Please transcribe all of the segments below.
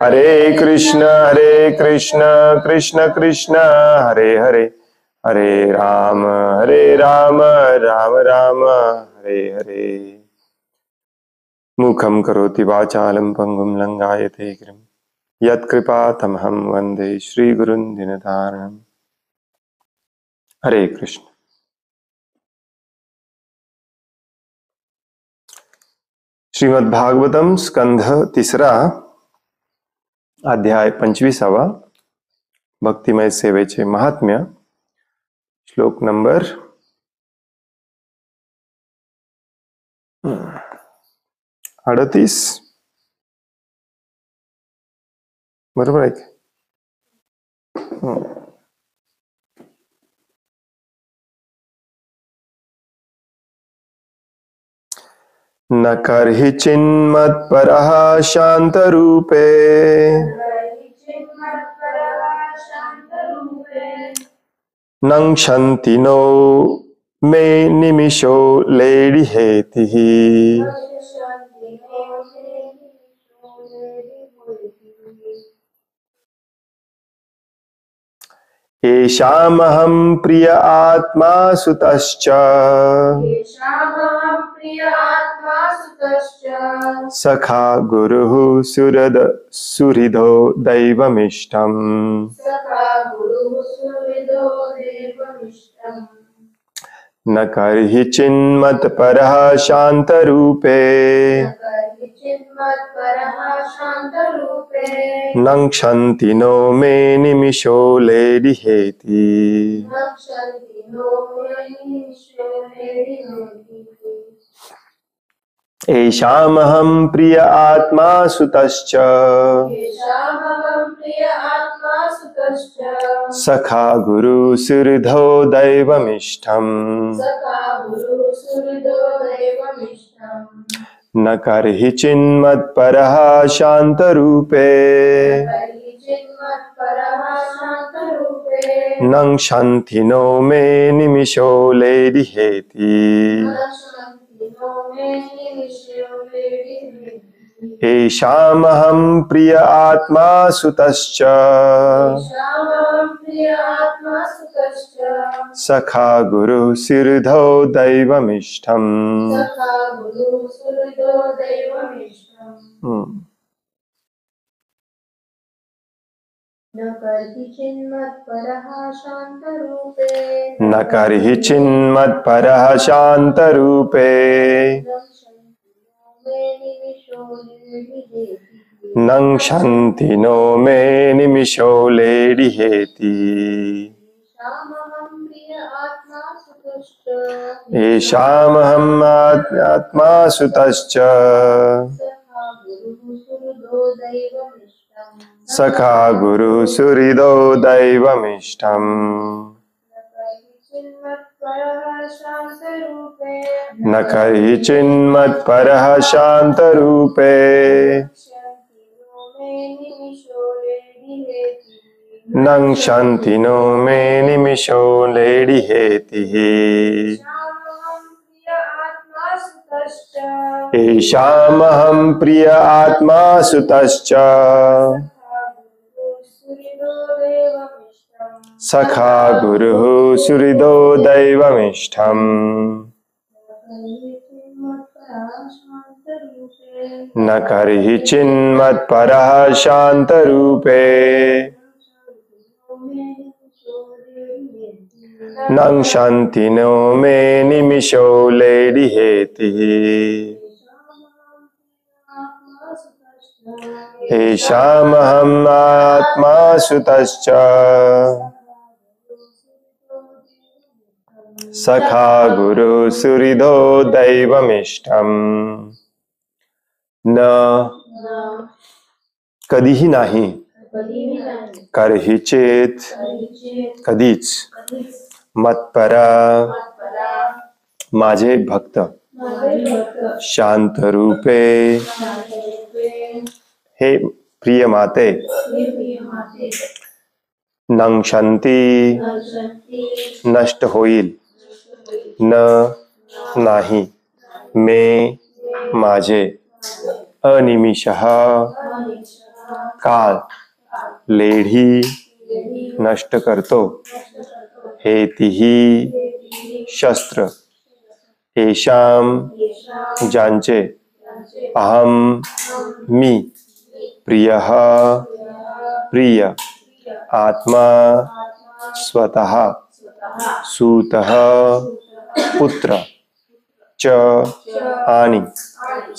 हरे कृष्ण कृष्ण कृष्ण हरे हरे, हरे राम राम राम हरे हरे। मुखं करोति वाचालं पंगुं लंघायते गिरिं यत्कृपातमहं वन्दे श्रीगुरुं दीनतारिणम्। हरे कृष्ण। श्रीमद्भागवतम स्कंध तिसरा, अध्याय 25 भक्तिमय सेवेचे महात्म्य, श्लोक नंबर 38। बरोबर आहे की? न कर्हि चिन्मत्परः शान्तरूपे नङ्क्षन्ति नो मे निमिषो लेडिहेतिः। येषामहं प्रिय आत्मा सुतश्च सखा गुरुः सुहृदो दैवमिष्टम्। न कर्हि चिन्मत्परः शान्तरूपे नङ्क्षन्ति नो मे निमिषो लेडिहेति। येषामहं प्रिय आत्मा सुतश्च सखा गुरु सुहृदो दैवमिष्टम्। न कर्हि चिन्मत्परः शान्तरूपे नङ्क्षन्ति नो मे निमिषो लेडिहेति। येषामहं प्रिय आत्मा सुतश्च सखा गुरु सुहृदो दैवमिष्टम्। न कर्हि चिन्मत्परः शान्तरूपे नङ्क्षन्ति नो मे निमिषो लेडिहेति। येषामहम् आत्मा सुतश्च सखा गुरु सुहृदो दैवमिष्टम्। न कर्हि चिन्मत्परः शान्तरूपे नङ्क्षन्ति नो मे निमिषो लेडिहेतिः। येषामहं प्रिय आत्मा सुतश्च सखा गुरुः सुहृदो दैवमिष्टम्। न कर्हि चिन्मत्परः शान्तरूपे नङ्क्षन्ति नो मे निमिषो लेडिहेतिः। येषामहम् आत्मा सुतश्च सखा गुरु सुहृदो दैवमिष्टम्। न कधीही नाही, कर्हि चेत कधीच, मत्परा माझे भक्त, शांत रूपे हे प्रिय माते, नंक्षन्ति नष्ट होईल, न नाही, मे माझे, अनिमिषः काळ लेढी नष्ट करतो. हेतिही शस्त्र येशाम ज्यांचे अहम मी प्रियः प्रिय आत्मा स्वतः सूतः पुत्र च आणि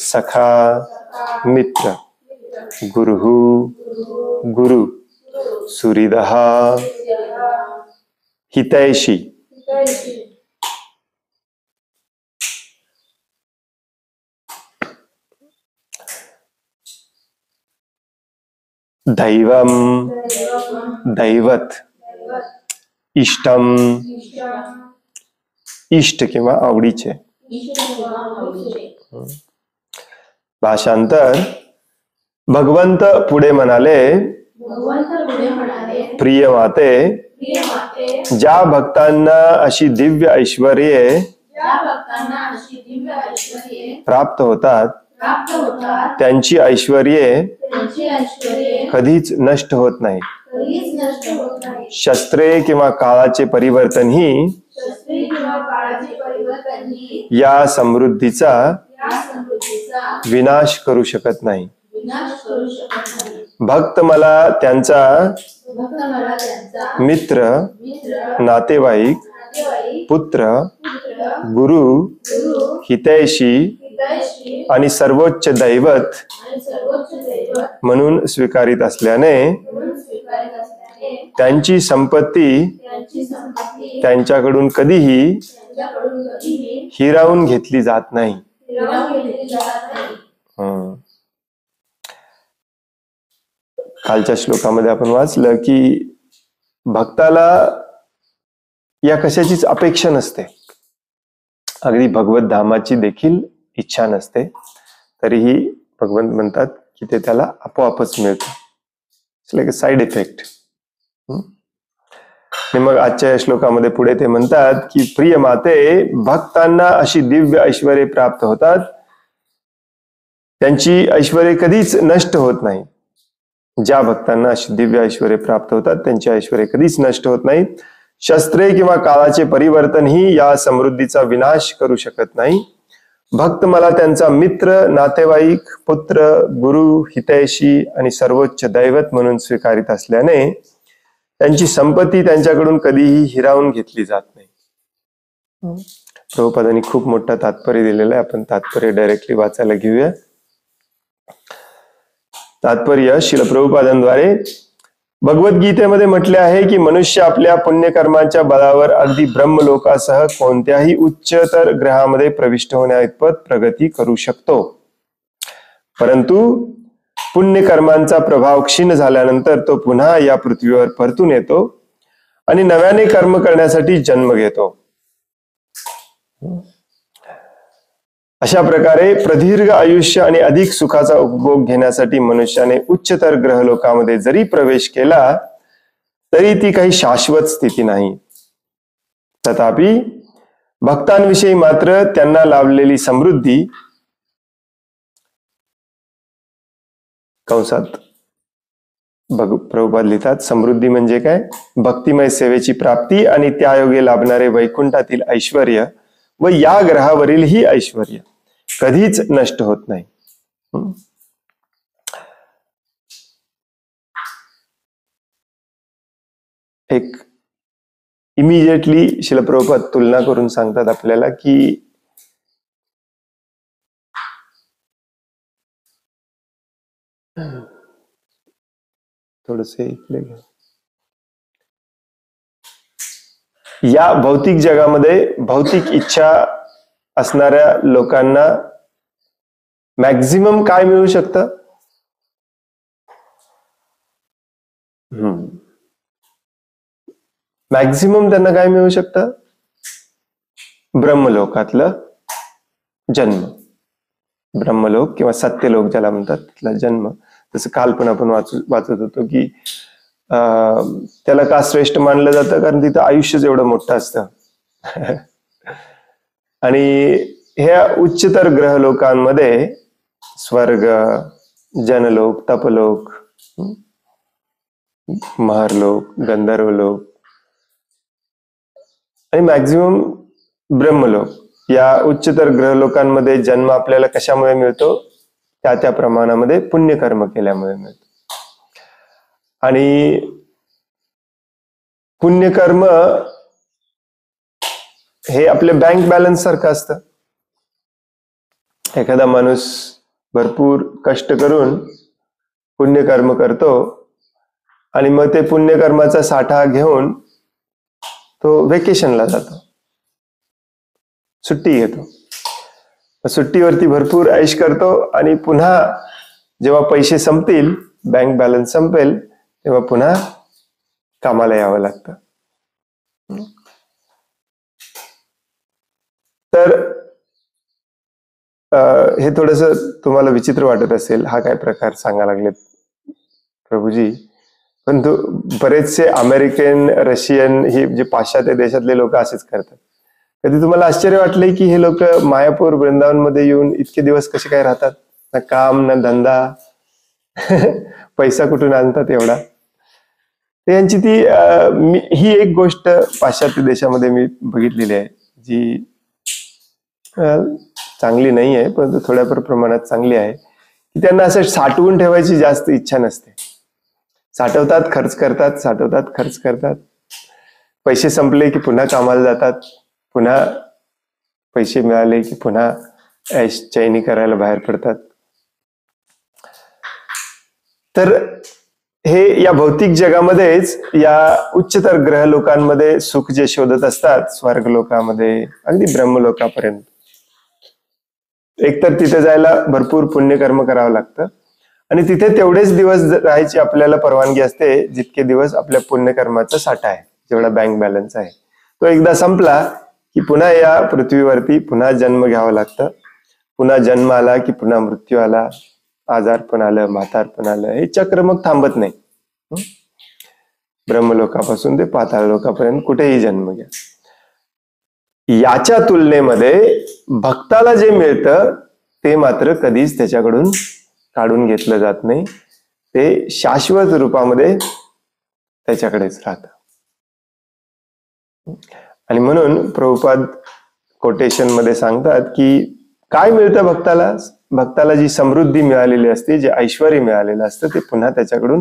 सखा मित्र गुरुः गुरु सुहृदः हितैषी दैवम दैवत इष्टम इष्ट किंवा आवडीचे. भाषांतर. भगवंत पुढे म्हणाले, प्रिय माते, ज्या भक्तांना अशी दिव्य ऐश्वर्ये प्राप्त होतात त्यांची ऐश्वर्ये कधीच नष्ट होत नाही. शस्त्रे किंवा काळाचे परिवर्तनही या समृद्धीचा विनाश करू शकत नाही. भक्त मला त्यांचा मित्र, नातेवाईक, पुत्र, गुरु, हितैषी आणि सर्वोच्च दैवत म्हणून स्वीकारित असल्याने त्यांची संपत्ती त्यांच्याकडून कधीही हिरावून घेतली जात नाही. कालच्या श्लोकामध्ये आपण वाचलं की भक्ताला या कशाचीच अपेक्षा नसते, अगदी भगवत धामाची देखील इच्छा नसते, तरीही भगवंत म्हणतात की ते त्याला आपोआपच मिळतं. It's like a side effect. आणि मग आजच्या या श्लोकामध्ये पुढे ते म्हणतात की प्रिय माते, भक्तांना अशी दिव्य ऐश्वर्ये प्राप्त होतात त्यांची ऐश्वर्ये कधीच नष्ट होत नाही. ज्या भक्तांना अशी दिव्य ऐश्वर्ये प्राप्त होतात त्यांची ऐश्वर्ये कधीच नष्ट होत नाहीत. शस्त्रे किंवा काळाचे परिवर्तन ही या समृद्धीचा विनाश करू शकत नाही. भक्त मला त्यांचा मित्र, नातेवाईक, पुत्र, गुरु, हितैषी आणि सर्वोच्च दैवत म्हणून स्वीकारित असल्याने त्यांची संपत्ती त्यांच्याकडून कधीही हिरावून घेतली जात नाही. प्रभुपादांनी खूप मोठा तात्पर्य दिलेला आहे. आपण तात्पर्य डायरेक्टली वाचायला घेऊया. तात्पर्य श्रील प्रभुपादांद्वारे भगवद्गीतेमध्ये म्हटले आहे की मनुष्य आपल्या पुण्यकर्मांच्या बळावर अगदी ब्रह्मलोकासह कोणत्याही उच्चतर ग्रहामध्ये प्रविष्ट होण्याइतपत प्रगती करू शकतो. परंतु पुण्यकर्मांचा प्रभाव क्षीण झाल्यानंतर तो पुन्हा या पृथ्वीवर परतून येतो आणि नव्याने कर्म करण्यासाठी जन्म घेतो. अशा प्रकारे प्रदीर्घ आयुष्य आणि अधिक सुखाचा उपभोग घेण्यासाठी मनुष्याने उच्चतर ग्रहलोकामध्ये जरी प्रवेश केला तरी ती काही शाश्वत स्थिती नाही. तथापि भक्तांविषयी मात्र त्यांना लाभलेली समृद्धी कंसात प्रभुपाद लिहितात, समृद्धी म्हणजे काय? भक्तिमय सेवेची प्राप्ती आणि त्यायोगे लाभणारे वैकुंठातील ऐश्वर्य व या ग्रहावरील ही ऐश्वर्य कधीच नष्ट होत नाही. एक इमिजिएटली श्रील प्रभुपाद तुलना करून सांगतात आपल्याला की थोडसे इकडे घ्या. या भौतिक जगामध्ये भौतिक इच्छा असणाऱ्या लोकांना मॅक्झिमम काय मिळू शकतं? मॅक्झिमम त्यांना काय मिळू शकतं? ब्रह्मलोकातलं जन्म, ब्रह्मलोक किंवा सत्यलोक ज्याला म्हणतात तिथला जन्म. तसं काल पण आपण वाचत होतो की त्याला का श्रेष्ठ मानलं जातं? कारण तिथं आयुष्यच एवढं मोठं असतं. आणि ह्या उच्चतर ग्रहलोकांमध्ये स्वर्ग, जनलोक, तपलोक महरलोक, गंधर्वलोक आणि मॅक्झिमम ब्रह्मलोक या उच्चतर ग्रहलोकांमध्ये जन्म आपल्याला कशामुळे मिळतो? त्या त्या प्रमाणामध्ये पुण्यकर्म केल्यामुळे मिळतो. आणि पुण्यकर्म हे आपले बँक बॅलन्स सारखं असतं. एखादा माणूस भरपूर कष्ट करून पुण्यकर्म करतो आणि मग ते पुण्यकर्माचा साठा घेऊन तो व्हेकेशनला जातो, सुट्टी घेतो. सुट्टीवरती भरपूर ऐश करतो आणि पुन्हा जेव्हा पैसे संपतील, बँक बॅलन्स संपेल, तेव्हा पुन्हा कामाला यावं लागतं. तर हे थोडस तुम्हाला विचित्र वाटत असेल, हा काय प्रकार सांगा लागलेत प्रभूजी. परंतु बरेचसे अमेरिकन, रशियन, हे जे पाश्चात्य देशातले लोक असेच करतात. कधी तुम्हाला आश्चर्य वाटले की हे लोक मायापूर, वृंदावन मध्ये येऊन इतके दिवस कसे काय राहतात? ना काम ना धंदा, पैसा कुठून आणतात एवढा? यांची ती ही एक गोष्ट पाश्चात्य देशामध्ये मी बघितलेली आहे, जी चांगली नाही आहे, परंतु थोड्याफार प्रमाणात चांगली आहे, की त्यांना असं साठवून ठेवायची जास्त इच्छा नसते. साठवतात, खर्च करतात, साठवतात, खर्च करतात. पैसे संपले की पुन्हा कामाला जातात, पुन्हा पैसे मिळाले की पुन्हा ऐश चैनी करायला बाहेर पडतात. तर हे या भौतिक जगामध्येच, या उच्चतर ग्रह लोकांमध्ये सुख जे शोधत असतात, स्वर्ग लोकामध्ये अगदी ब्रह्मलोकापर्यंत, एकतर तिथे जायला भरपूर पुण्यकर्म करावं लागतं आणि तिथे तेवढेच दिवस राहायची आपल्याला परवानगी असते जितके दिवस आपल्या पुण्यकर्माचा साठा आहे, जेवढा बँक बॅलन्स आहे. तो एकदा संपला की पुन्हा या पृथ्वीवरती पुन्हा जन्म घ्यावा लागतं. पुन्हा जन्म आला की पुन्हा मृत्यू आला, आजारपण आलं, म्हातारपण आलं, हे चक्र मग थांबत नाही. ब्रह्मलोकापासून ते पाताळ लोकापर्यंत कुठेही जन्म घ्या. याच्या तुलनेमध्ये भक्ताला जे मिळतं ते मात्र कधीच त्याच्याकडून काढून घेतलं जात नाही. ते शाश्वत रूपामध्ये त्याच्याकडेच राहतं. आणि म्हणून प्रभुपाद कोटेशन मध्ये सांगतात की काय मिळतं भक्ताला? भक्ताला जी समृद्धी मिळालेली असते, जे ऐश्वर्य मिळालेलं असतं, ते पुन्हा त्याच्याकडून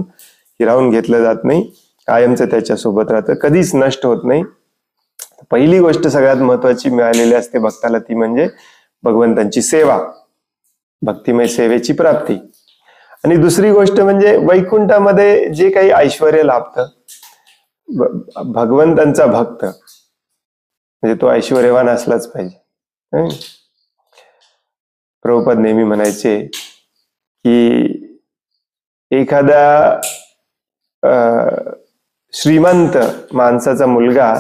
हिरावून घेतलं जात नाही, कायमचं त्याच्या सोबत राहतं, कधीच नष्ट होत नाही. पहिली गोष्ट सगळ्यात महत्वाची मिळालेली असते भक्ताला, ती म्हणजे भगवंतांची सेवा, भक्तिमय सेवेची प्राप्ती. आणि दुसरी गोष्ट म्हणजे वैकुंठामध्ये जे काही ऐश्वर्य लाभतं, भगवंतांचा भक्त म्हणजे तो ऐश्वर्यवान असलाच पाहिजे. प्रभुपाद नेहमी म्हणायचे की एखादा श्रीमंत माणसाचा मुलगा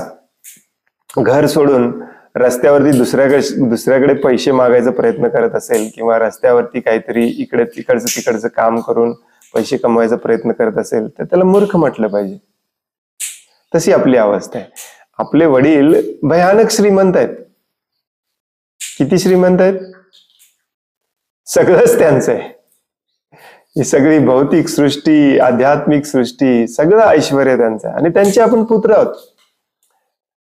घर सोडून रस्त्यावरती दुसऱ्याकडे पैसे मागायचा प्रयत्न करत असेल, किंवा रस्त्यावरती काहीतरी इकडे तिकडचं काम करून पैसे कमवायचा प्रयत्न करत असेल, तर त्याला मूर्ख म्हटलं पाहिजे. तशी आपली अवस्था आहे. आपले वडील भयानक श्रीमंत आहेत. किती श्रीमंत आहेत? सगळंच त्यांचं आहे. ही सगळी भौतिक सृष्टी, आध्यात्मिक सृष्टी, सगळं ऐश्वर्य त्यांचं आहे आणि त्यांचे आपण पुत्र आहोत.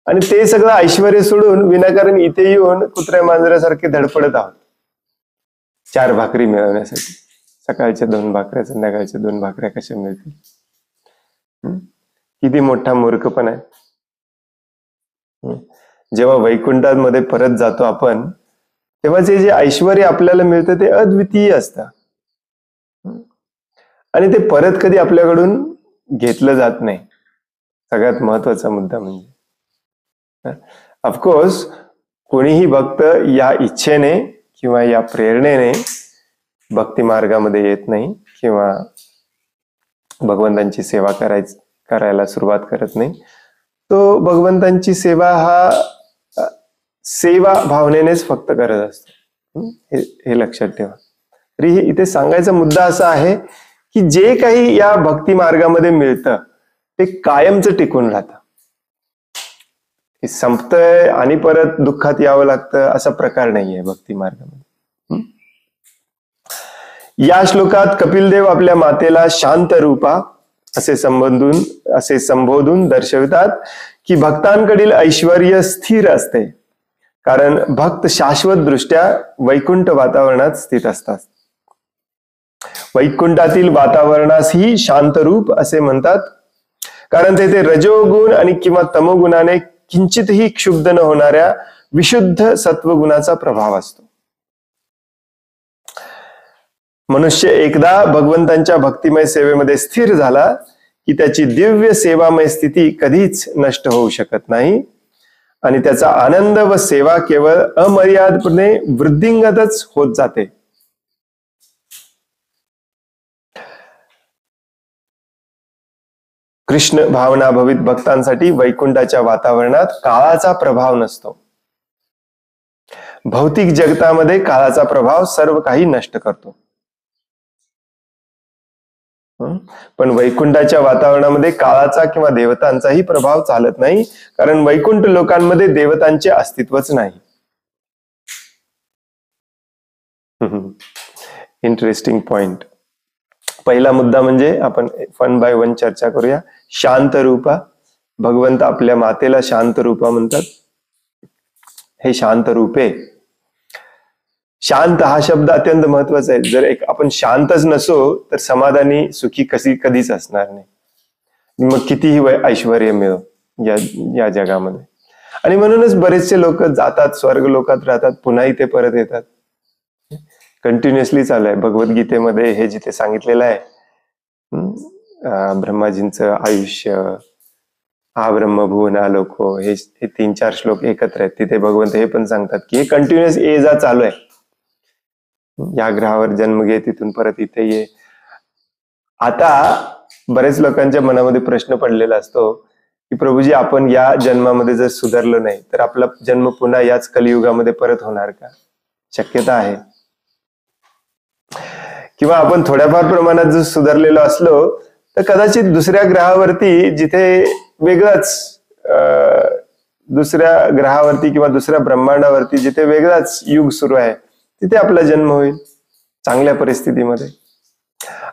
आणि ते सगळं ऐश्वर्य सोडून विनाकारण इथे येऊन कुत्र्या मांजऱ्यासारखे धडपडत आहोत 4 भाकरी मिळवण्यासाठी. सकाळच्या 2 भाकऱ्या, संध्याकाळच्या 2 भाकऱ्या कशा मिळतील? किती मोठा मूर्खपणा आहे. जेव्हा वैकुंठामध्ये परत जातो आपण, तेव्हा जे ऐश्वर्य आपल्याला मिळतं ते अद्वितीय असतं आणि ते परत कधी आपल्याकडून घेतलं जात नाही. सगळ्यात महत्वाचा मुद्दा म्हणजे ऑफकोर्स कोणीही भक्त या इच्छेने किंवा या प्रेरणेने भक्ती मार्गामध्ये येत नाही किंवा भगवंतांची सेवा करायला सुरुवात करत नाही. तो भगवंतांची सेवा हा सेवा भावनेनेच फक्त करत असतो. हे लक्षात ठेवा. तरी इथे सांगायचा मुद्दा असा आहे की जे काही या भक्ती मार्गामध्ये मिळतं ते कायमचं टिकून राहतं. संपतंय आणि परत दुःखात यावं लागतं असा प्रकार नाहीये भक्ती मार्गामध्ये. या श्लोकात कपिलदेव आपल्या मातेला शांत रूपा असे संबोधून दर्शवितात की भक्तांकडील ऐश्वर्य स्थिर असते, कारण भक्त शाश्वत दृष्ट्या वैकुंठ वातावरणात स्थित असतात. वैकुंठातील वातावरणासही शांतरूप असे म्हणतात, कारण तेथे रजोगुण आणि किंवा तमोगुणाने किंचितही क्षुब्ध न होणाऱ्या विशुद्ध सत्वगुणाचा प्रभाव असतो. मनुष्य एकदा भगवंतांच्या भक्तिमय सेवेमध्ये स्थिर झाला की त्याची दिव्य सेवामय स्थिती कधीच नष्ट होऊ शकत नाही आणि त्याचा आनंद व सेवा केवळ अमर्यादपणे वृद्धिंगतच होत जाते. कृष्ण भावना भवित भक्तांसाठी वैकुंठाच्या वातावरणात काळाचा प्रभाव नसतो. भौतिक जगतामध्ये काळाचा प्रभाव सर्व काही नष्ट करतो, पण वैकुंठाच्या वातावरणामध्ये काळाचा किंवा देवतांचाही प्रभाव चालत नाही, कारण वैकुंठ लोकांमध्ये देवतांचे अस्तित्वच नाही. Interesting point. पहिला मुद्दा म्हणजे आपण 1 by 1 चर्चा करूया. शांत रूपा. भगवंत आपल्या मातेला शांत रूपा म्हणतात. हे शांत रूपे. शांत हा शब्द अत्यंत महत्वाचा आहे. जर आपण शांतच नसो तर समाधानी सुखी कधीच असणार नाही. मग कितीही ऐश्वर्य मिळो या जगामध्ये. आणि म्हणूनच बरेचसे लोक जातात, स्वर्ग लोकात राहतात, पुन्हा इथे परत येतात. कंटिन्युअसली चालू आहे. भगवद्गीतेमध्ये हे जिथे सांगितलेलं आहे, ब्रह्माजींचं आयुष्य, हा ब्रह्मभुवना लोको, हे 3-4 श्लोक एकत्र आहेत. तिथे भगवंत हे पण सांगतात की हे कंटिन्युअस ये जा चालू आहे. या ग्रहावर जन्म घे, तिथून परत इथे ये. आता बरेच लोकांच्या मनामध्ये प्रश्न पडलेला असतो की प्रभूजी, आपण या जन्मामध्ये जर सुधारलो नाही तर आपला जन्म पुन्हा याच कलियुगामध्ये परत होणार का? शक्यता आहे. किंवा आपण थोड्याफार प्रमाणात जर सुधारलेलो असलो तर कदाचित दुसऱ्या ग्रहावरती, जिथे वेगळाच दुसऱ्या ग्रहावरती किंवा दुसऱ्या ब्रह्मांडावरती जिथे वेगळाच युग सुरू आहे, तिथे आपला जन्म होईल चांगल्या परिस्थितीमध्ये.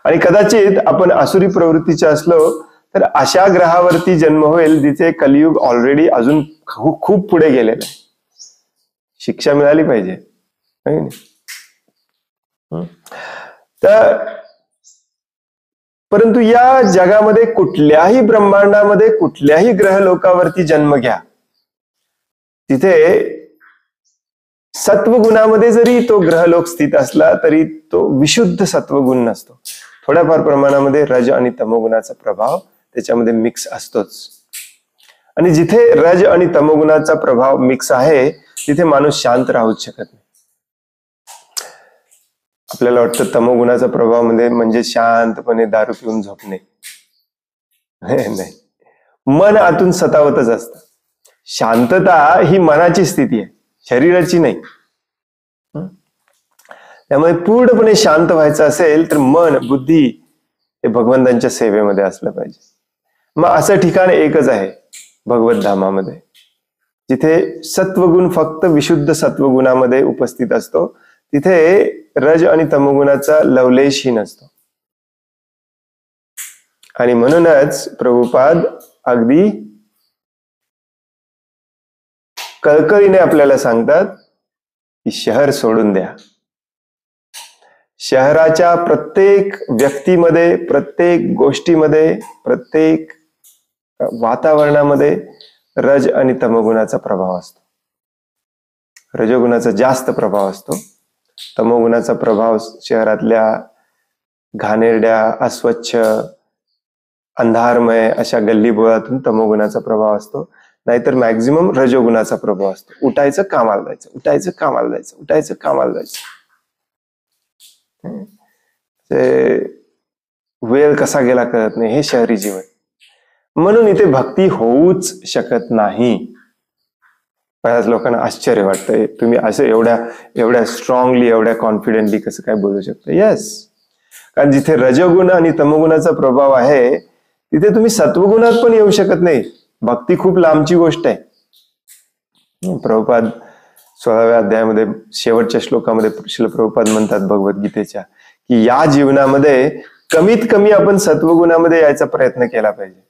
आणि कदाचित आपण आसुरी प्रवृत्तीचे असलो तर अशा ग्रहावरती जन्म होईल जिथे कलियुग ऑलरेडी अजून खूप पुढे गेलेलं आहे. शिक्षा मिळाली पाहिजे. तर परंतु या जगामध्ये कुठल्याही ब्रह्मांडामध्ये कुठल्याही ग्रह लोकावरती जन्म घ्या, तिथे सत्वगुणामध्ये जरी तो ग्रहलोक स्थित असला तरी तो विशुद्ध सत्वगुण नसतो. थोड्याफार प्रमाणामध्ये रज आणि तमोगुणाचा प्रभाव त्याच्यामध्ये मिक्स असतोच. आणि जिथे रज आणि तमोगुणाचा प्रभाव मिक्स आहे तिथे माणूस शांत राहूच शकत नाही. आपल्याला वाटतं तमोगुणाचा प्रभाव म्हणजे शांतपणे दारू पिऊन झोपणे. नाही, मन आतून सतावतच असतं. शांतता ही मनाची स्थिती आहे, शरीराची नाही. त्यामुळे पूर्णपणे शांत व्हायचं असेल तर मन, बुद्धी हे भगवंतांच्या सेवेमध्ये असलं पाहिजे. मग असं ठिकाण एकच आहे भगवत धामामध्ये, जिथे सत्वगुण फक्त विशुद्ध सत्वगुणामध्ये उपस्थित असतो. तिथे रज आणि तमोगुणाचा लवलेशही नसतो. आणि म्हणूनच प्रभुपाद अगदी कळकळीने आपल्याला सांगतात की शहर सोडून द्या. शहराच्या प्रत्येक व्यक्तीमध्ये, प्रत्येक गोष्टीमध्ये, प्रत्येक वातावरणामध्ये रज आणि तमोगुणाचा प्रभाव असतो. रजोगुणाचा जास्त प्रभाव असतो. तमोगुणाचा प्रभाव शहरातल्या घाणेरड्या, अस्वच्छ, अंधारमय अशा गल्लीबोळातून तमोगुणाचा प्रभाव असतो. नाहीतर मॅक्झिमम रजोगुणाचा प्रभाव असतो. उठायचं, कामाला जायचं, उठायचं, कामाला जायचं, उठायचं, कामाला जायचं. वेळ कसा गेला कळत नाही, हे शहरी जीवन. म्हणून इथे भक्ती होऊच शकत नाही. बऱ्याच लोकांना आश्चर्य वाटतंय, तुम्ही असं एवढ्या स्ट्रॉंगली, एवढ्या कॉन्फिडेंटली कसं काय बोलू शकता? येस, कारण जिथे रजोगुण आणि तमोगुणाचा प्रभाव आहे तिथे तुम्ही सत्वगुणात पण येऊ शकत नाही. भक्ती खूप लांबची गोष्ट आहे. प्रभुपाद 16व्या अध्यायामध्ये शेवटच्या श्लोकामध्ये श्रील प्रभुपाद म्हणतात भगवद्गीतेच्या की या जीवनामध्ये कमीत कमी आपण सत्वगुणामध्ये यायचा प्रयत्न केला पाहिजे.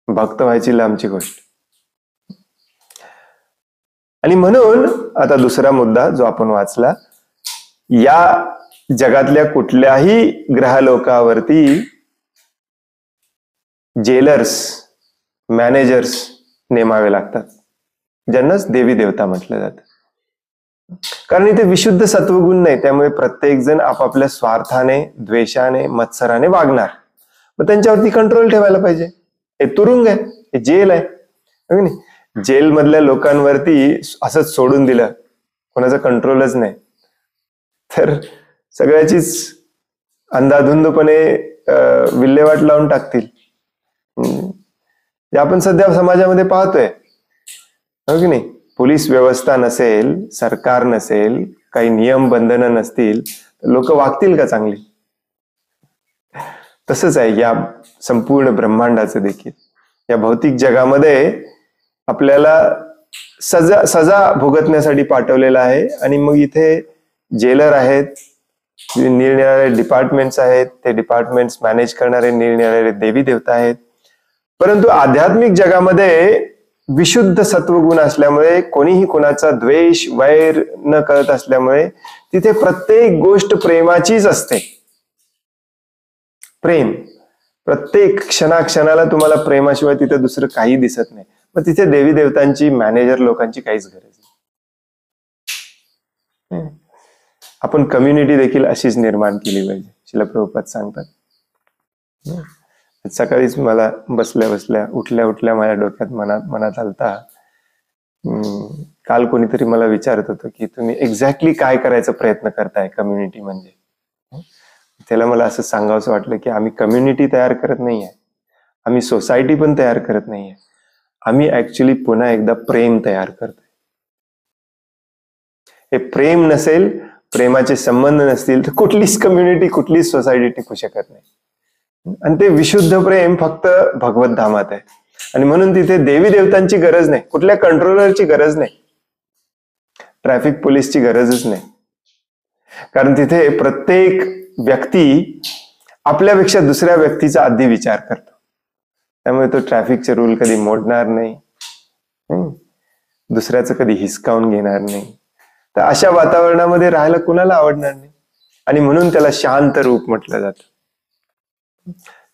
भक्त व्हायची लांबची गोष्ट. आणि म्हणून आता दुसरा मुद्दा जो आपण वाचला, या जगातल्या कुठल्याही ग्रहलोकावरती जेलर्स, मॅनेजर्स नेमावे लागतात, ज्यांनाच देवी देवता म्हटलं जातं. कारण इथे विशुद्ध सत्वगुण नाही, त्यामुळे प्रत्येक जण आपापल्या स्वार्थाने, द्वेषाने, मत्सराने वागणार. मग त्यांच्यावरती कंट्रोल ठेवायला पाहिजे. हे तुरुंग आहे, हे जेल आहे. जेल मधल्या लोकांवरती असंच सोडून दिलं, कोणाचा कंट्रोलच नाही, तर सगळ्याचीच अंधाधुंदपणे विल्हेवाट लावून टाकतील. जे आपण सध्या समाजामध्ये पाहतोय, हो की नाही? पोलीस व्यवस्था नसेल, सरकार नसेल, काही नियम बंधनं नसतील, तर लोक वागतील का चांगली? तसंच आहे या संपूर्ण ब्रह्मांडाचं देखील. या भौतिक जगामध्ये आपल्याला सजा भोगतण्यासाठी पाठवलेला आहे. आणि मग इथे जेलर आहेत, निरनिराळे डिपार्टमेंट्स आहेत, ते डिपार्टमेंट्स मॅनेज करणारे निरनिराळे देवी देवता आहेत. परंतु आध्यात्मिक जगामध्ये विशुद्ध सत्वगुण असल्यामुळे, कोणीही कोणाचा द्वेष वैर न करत असल्यामुळे, तिथे प्रत्येक गोष्ट प्रेमाचीच असते. प्रेम, प्रत्येक क्षणाक्षणाला तुम्हाला प्रेमाशिवाय तिथे दुसरं काही दिसत नाही. मग तिथे देवी देवतांची, मॅनेजर लोकांची काहीच गरज नाही. आपण कम्युनिटी देखील अशीच निर्माण केली पाहिजे, श्रील प्रभुपाद सांगतात. सकाळीच मला बसल्या बसल्या, उठल्या उठल्या माझ्या डोक्यात मनात आलता, काल कोणीतरी मला विचारत होतं की तुम्ही एक्झॅक्टली काय करायचा प्रयत्न करताय कम्युनिटी म्हणजे. त्याला मला असं सांगावंसं वाटलं की आम्ही कम्युनिटी तयार करत नाहीये, आम्ही सोसायटी पण तयार करत नाहीये, आम्ही ऍक्च्युली पुन्हा एकदा प्रेम तयार करतोय. हे प्रेम नसेल, प्रेमाचे संबंध नसतील, तर कुठलीच कम्युनिटी, कुठलीच सोसायटी टिकू शकत नाही. आणि ते विशुद्ध प्रेम फक्त भगवत धामात आहे. आणि म्हणून तिथे देवी देवतांची गरज नाही, कुठल्या कंट्रोलरची गरज नाही, ट्रॅफिक पोलीसची गरजच नाही. कारण तिथे प्रत्येक व्यक्ती आपल्यापेक्षा दुसऱ्या व्यक्तीचा आधी विचार करतो. त्यामुळे तो ट्रॅफिकचे रूल कधी मोडणार नाही, दुसऱ्याचं कधी हिसकावून घेणार नाही. तर अशा वातावरणामध्ये राहायला कुणाला आवडणार नाही. आणि म्हणून त्याला शांत रूप म्हटलं जातं,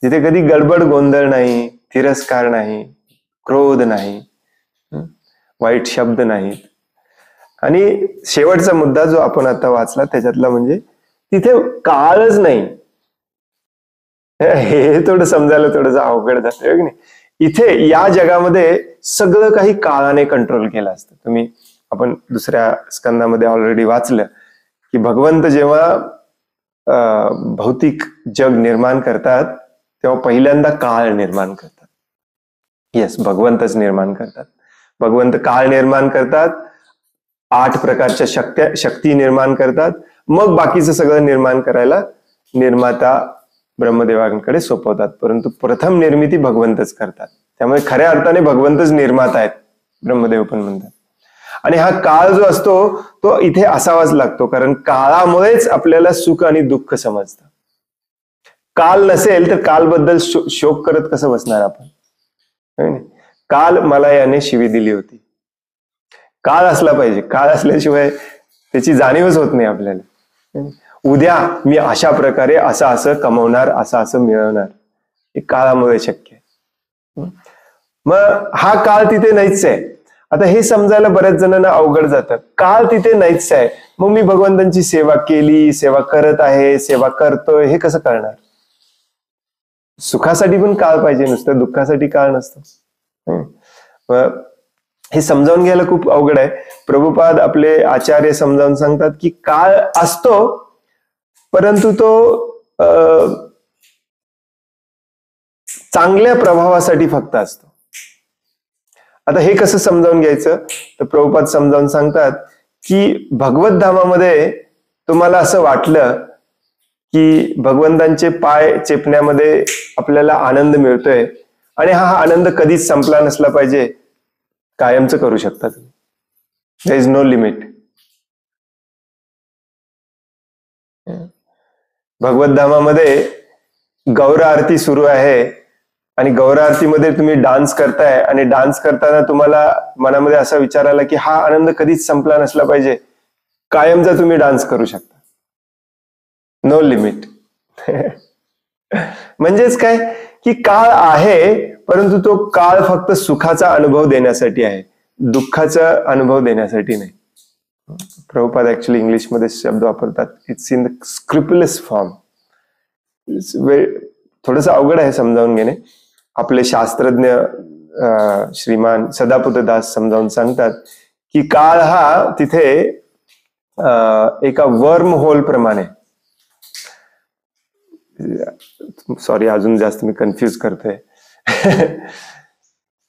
जिथे कधी गडबड गोंधळ नाही, तिरस्कार नाही, क्रोध नाही, वाईट शब्द नाहीत. आणि शेवटचा मुद्दा जो आपण आता वाचला त्याच्यातला म्हणजे तिथे काळच नाही. हे थोडं समजायला थोडंसं अवघड जातं की नाही. इथे या जगामध्ये सगळं काही काळाने कंट्रोल केलं असतं. आपण दुसऱ्या स्कंदामध्ये ऑलरेडी वाचलं की भगवंत जेव्हा भौतिक जग निर्माण करतात तेव्हा पहिल्यांदा काळ निर्माण करतात. येस, भगवंतच निर्माण करतात. भगवंत काळ निर्माण करतात, 8 प्रकारच्या शक्ती निर्माण करतात, मग बाकीचं सगळं निर्माण करायला निर्माता ब्रह्मदेवांकडे सोपवतात. परंतु प्रथम निर्मिती भगवंतच करतात. त्यामुळे खऱ्या अर्थाने भगवंतच निर्माता आहेत, ब्रह्मदेव पण म्हणतात. आणि हा काळ जो असतो तो इथे असावाच लागतो, कारण काळामुळेच आपल्याला सुख आणि दुःख समजतं. काल नसेल तर कालबद्दल शोक करत कसं बसणार आपण? काल मला याने शिवी दिली होती, काळ असला पाहिजे. काळ असल्याशिवाय त्याची जाणीवच होत नाही आपल्याला. उद्या मी अशा प्रकारे असं कमवणार, असं मिळवणार, हे काळामुळे शक्य आहे. मग हा काळ तिथे नाहीच आहे. आता हे समजायला बऱ्याच जणांना अवघड जातं. काळ तिथे नाहीच आहे, मग मी भगवंतांची सेवा केली, सेवा करत आहे, सेवा करतोय, हे कसं करणार? सुखासाठी पण काळ पाहिजे, नुसतं दुःखासाठी काळ नसतो. हे समजावून घ्यायला खूप अवघड आहे. प्रभुपाद आपले आचार्य समजावून सांगतात की काळ असतो, परंतु तो चांगल्या प्रभावासाठी फक्त असतो. आता हे कसं समजावून घ्यायचं, तर प्रभुपाद समजावून सांगतात की भगवत धामामध्ये तुम्हाला असं वाटलं की भगवंतांचे पाय चेपण्यामध्ये आपल्याला आनंद मिळतोय आणि हा आनंद कधीच संपला नसला पाहिजे, कायमचं करू शकता तुम्ही. There is no limit. Bhagwat धामामध्ये गौर आरती सुरू आहे आणि गौर आरतीमध्ये तुम्ही डान्स करताय आणि डान्स करताना तुम्हाला मनामध्ये असा विचार आला की हा आनंद कधीच संपला नसला पाहिजे, कायमचा तुम्ही डान्स करू शकता, नो लिमिट. म्हणजेच काय की काळ आहे, परंतु तो काळ फक्त सुखाचा अनुभव देण्यासाठी आहे, दुःखाचा अनुभव देण्यासाठी नाही. प्रभुपाद ऍक्च्युली इंग्लिशमध्ये शब्द वापरतात, इट्स इन द स्क्रिप्युलस फॉर्म. थोडंसं अवघड आहे समजावून घेणे. आपले शास्त्रज्ञ श्रीमान सदापुत दास समजावून सांगतात की काळ हा तिथे एका वर्म होल प्रमाणे, सॉरी अजून जास्त मी कन्फ्यूज करतोय,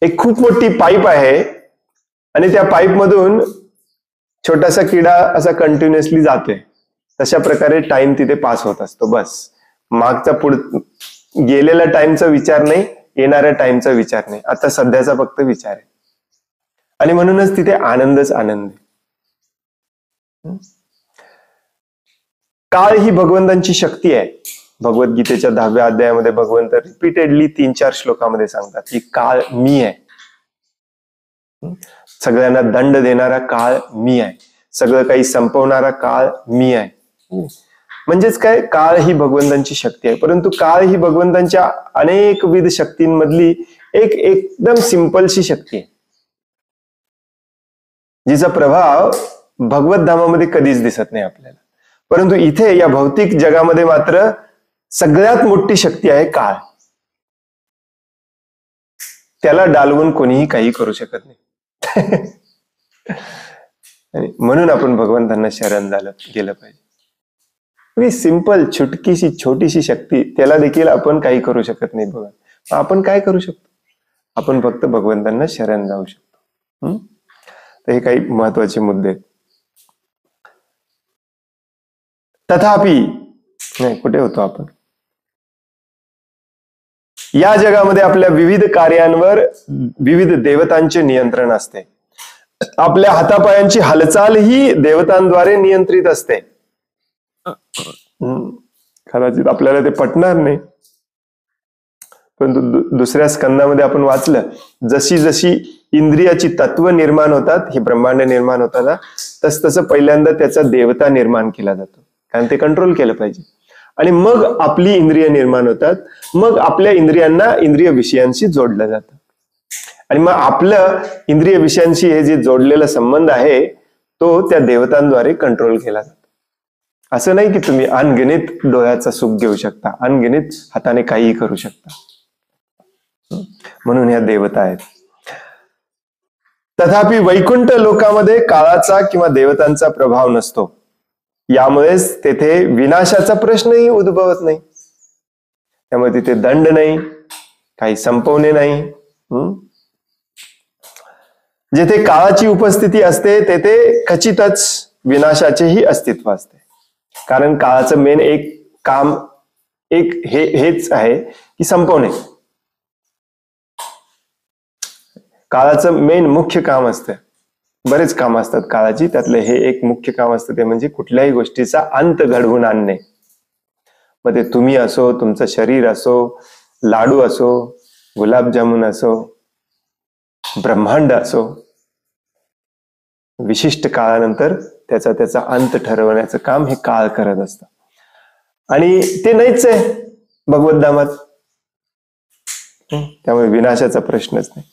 एक खूप मोठी पाईप आहे आणि त्या पाईप मधून छोटासा किडा असा कंटिन्युअसली जातोय, तशा प्रकारे टाइम तिथे पास होत असतो. बस मागचा गेलेल्या टाइमचा विचार नाही, येणाऱ्या टाइमचा विचार नाही, आता सध्याचा फक्त विचार आहे. आणि म्हणूनच तिथे आनंदच आनंद आहे. काळ ही भगवंतांची शक्ती आहे. भगवद्गीतेच्या 10व्या अध्यायामध्ये भगवंत रिपीटेडली 3-4 श्लोकामध्ये सांगतात की काळ मी आहे, सगळ्यांना दंड देणारा काळ मी आहे, सगळं काही संपवणारा काळ मी आहे. म्हणजेच काय, काळ ही भगवंतांची शक्ती आहे, परंतु काळ ही भगवंतांच्या अनेकविध शक्तींमधली एक एकदम सिंपलशी शक्ती आहे, जिचा प्रभाव भगवत धामामध्ये कधीच दिसत नाही आपल्याला. परंतु इथे या भौतिक जगामध्ये मात्र सगळ्यात मोठी शक्ती आहे काळ. त्याला डालवून कोणीही काही करू शकत नाही. आणि म्हणून आपण भगवंतांना शरण गेलं पाहिजे. सिंपल छुटकीशी छोटीशी शक्ती, त्याला देखील आपण काही करू शकत नाही. बघा आपण काय करू शकतो, आपण फक्त भगवंतांना शरण जाऊ शकतो. तर हे काही महत्वाचे मुद्दे. तथापि नाही, कुठे होतो आपण, या जगामध्ये आपल्या विविध कार्यांवर विविध देवतांचे नियंत्रण असते. आपल्या हातापायांची हालचाल ही देवतांद्वारे नियंत्रित असते. कदाचित आपल्याला ते पटणार नाही, परंतु दुसऱ्या स्कंदामध्ये आपण वाचलं, जशी जशी इंद्रियाची तत्व निर्माण होतात, हे ब्रह्मांड निर्माण होताना, तसं पहिल्यांदा त्याचा देवता निर्माण केला जातो, कारण ते कंट्रोल केलं पाहिजे. आणि मग आपली इंद्रिय निर्माण होतात, मग आपल्या इंद्रियांना इंद्रिय विषयांशी जोडलं जातं. आणि मग आपलं इंद्रिय विषयांशी हे जे जोडलेला संबंध आहे तो त्या देवतांद्वारे कंट्रोल केला जातो. असं नाही की तुम्ही अनगिनित डोळ्याचा सुख घेऊ शकता, अनगिनित हाताने काहीही करू शकता. म्हणून ह्या देवता आहेत. तथापि वैकुंठ लोकामध्ये काळाचा किंवा देवतांचा प्रभाव नसतो, यामुळेच तेथे विनाशाचा प्रश्नही उद्भवत नाही. त्यामुळे तिथे दंड नाही, काही संपवणे नाही. जेथे काळाची उपस्थिती असते तेथे खचितच विनाशाचेही अस्तित्व असते. कारण काळाचं मेन एक काम हेच आहे की संपवणे. काळाचं मेन मुख्य काम असतं. बरेच काम असतात काळाची, त्यातलं हे एक मुख्य काम असतं, ते म्हणजे कुठल्याही गोष्टीचा अंत घडवून आणणे. मग ते तुम्ही असो, तुमचं शरीर असो, लाडू असो, गुलाबजामुन असो, ब्रह्मांड असो, विशिष्ट काळानंतर त्याचा अंत ठरवण्याचं काम हे काळ करत असतं. आणि ते नाहीच आहे भगवत धामात, त्यामुळे विनाशाचा प्रश्नच नाही.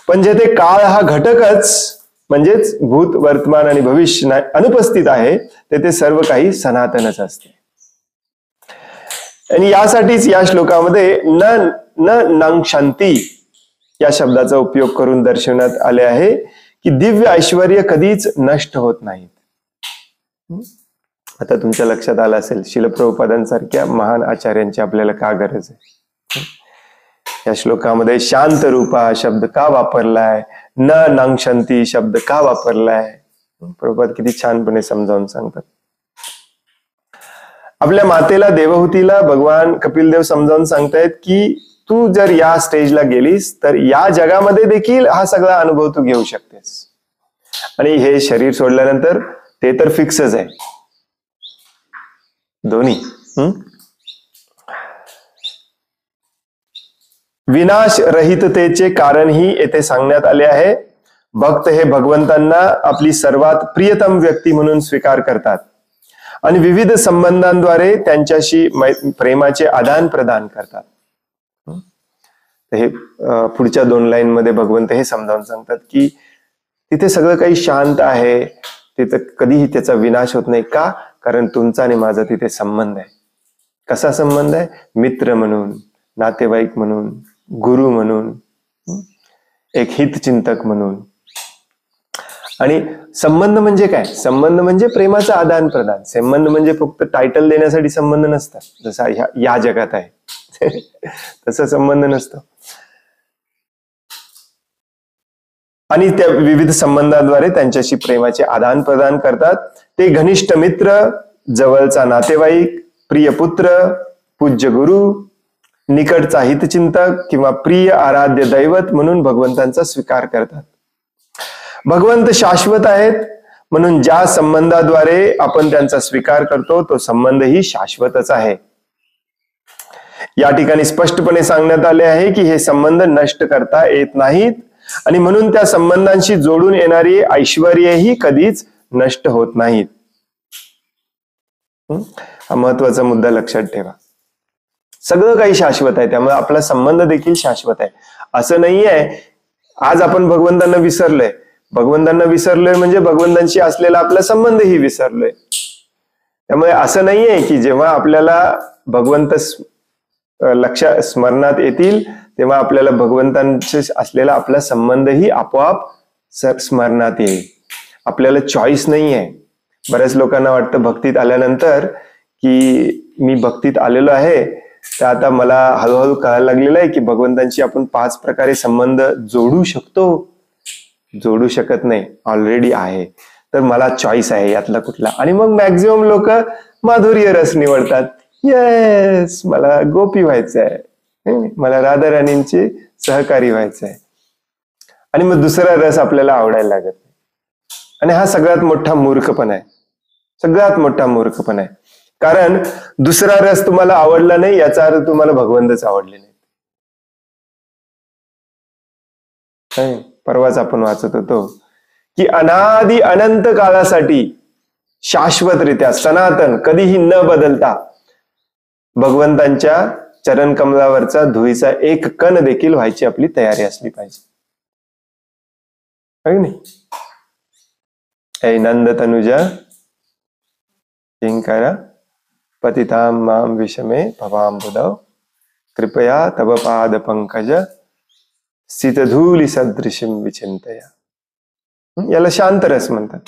पण जेथे काळ हा घटकच म्हणजेच भूत, वर्तमान आणि भविष्य अनुपस्थित आहे, तेथे सर्व काही सनातनच असते. आणि यासाठीच या श्लोकामध्ये न नंक्षंती या शब्दाचा उपयोग करून दर्शवण्यात आले आहे की दिव्य ऐश्वर्य कधीच नष्ट होत नाहीत. आता तुमच्या लक्षात आलं असेल, श्रील प्रभुपादांसारख्या महान आचार्यांची आपल्याला का गरज आहे. या श्लोकामध्ये शांत रूपा शब्द का वापरलाय, न नंक्षंती शब्द का वापरलाय, प्रभुपाद किती छानपणे समजावून सांगतात. आपल्या मातेला देवहूतीला भगवान कपिलदेव समजावून सांगतायत की तू जर या स्टेजला गेलीस तर या जगामध्ये देखील हा सगळा अनुभव तू घेऊ शकतेस. आणि हे शरीर सोडल्यानंतर ते तर फिक्सच आहे, दोन्ही विनाश रहिततेचे कारणही येथे सांगण्यात आले आहे. भक्त हे भगवंतांना आपली सर्वात प्रियतम व्यक्ती म्हणून स्वीकार करतात आणि विविध संबंधांद्वारे त्यांच्याशी प्रेमाचे आदान प्रदान करतात. हे पुढच्या 2 लाईन मध्ये भगवंत हे समजावून सांगतात की तिथे सगळं काही शांत आहे, तिथे कधीही त्याचा विनाश होत नाही. का? कारण तुमचा आणि माझा तिथे संबंध आहे. कसा संबंध आहे? मित्र म्हणून, नातेवाईक म्हणून, गुरु म्हणून, एक हितचिंतक म्हणून. आणि संबंध म्हणजे काय? संबंध म्हणजे प्रेमाचं आदान प्रदान. संबंध म्हणजे फक्त टायटल देण्यासाठी संबंध नसतात, जसा या जगात आहे तसा संबंध नसतो. आणि त्या विविध संबंधांद्वारे त्यांच्याशी प्रेमाचे आदान प्रदान करतात. ते घनिष्ठ मित्र, जवळचा नातेवाईक, प्रिय पुत्र, पूज्य गुरु, निकटचा हितचिंतक किंवा प्रिय आराध्य दैवत म्हणून भगवंतांचा स्वीकार करतात. भगवंत शाश्वत आहेत म्हणून ज्या संबंधाद्वारे आपण त्यांचा स्वीकार करतो तो संबंधही शाश्वतच आहे. या ठिकाणी स्पष्टपणे सांगण्यात आले आहे की हे संबंध नष्ट करता येत नाहीत आणि म्हणून त्या संबंधांशी जोडून येणारी ऐश्वर्यही कधीच नष्ट होत नाहीत. हा महत्वाचा मुद्दा लक्षात ठेवा. सगळं काही शाश्वत आहे, त्यामुळे आपला संबंध देखील शाश्वत आहे. असं नाहीये आज आपण भगवंतांना विसरलोय, भगवंतांना विसरलोय म्हणजे भगवंतांशी असलेला आपला संबंधही विसरलोय. त्यामुळे असं नाहीये की जेव्हा आपल्याला भगवंत स्मरणात येतील तेव्हा आपल्याला भगवंतांशी असलेला आपला संबंधही आपोआप स्मरणात येईल. आपल्याला चॉईस नाहीये. बऱ्याच लोकांना वाटतं भक्तीत आल्यानंतर की मी भक्तीत आलेलो आहे तर आता मला हळूहळू कळायला लागलेलं आहे की भगवंतांशी आपण 5 प्रकारे संबंध जोडू शकतो. जोडू शकत नाही, ऑलरेडी आहे. तर मला चॉईस आहे यातला कुठला. आणि मग मॅक्झिमम लोक माधुर्य रस निवडतात. येस, मला गोपी व्हायचं आहे, मला राधा राणींचे सहकारी व्हायचं आहे. आणि मग दुसरा रस आपल्याला आवडायला लागत नाही. आणि हा सगळ्यात मोठा मूर्खपणा आहे, सगळ्यात मोठा मूर्खपणा आहे. कारण दुसरा रस तुम्हाला आवडला नाही याचा अर्थ तुम्हाला भगवंतच आवडले नाही. परवाच आपण वाचत होतो की अनादि अनंत काळासाठी शाश्वतरित्या सनातन कधीही न बदलता भगवंतांच्या चरण कमलावरचा धुळीचा एक कण देखील व्हायची आपली तयारी असली पाहिजे. नाही? ऐ नंद तनुजा किंकरा पतितां मां विषमे भवाम्बुधौ कृपया तव पाद पंकज सितधूली सदृशिम विचिंतया. याला शांत रस म्हणतात.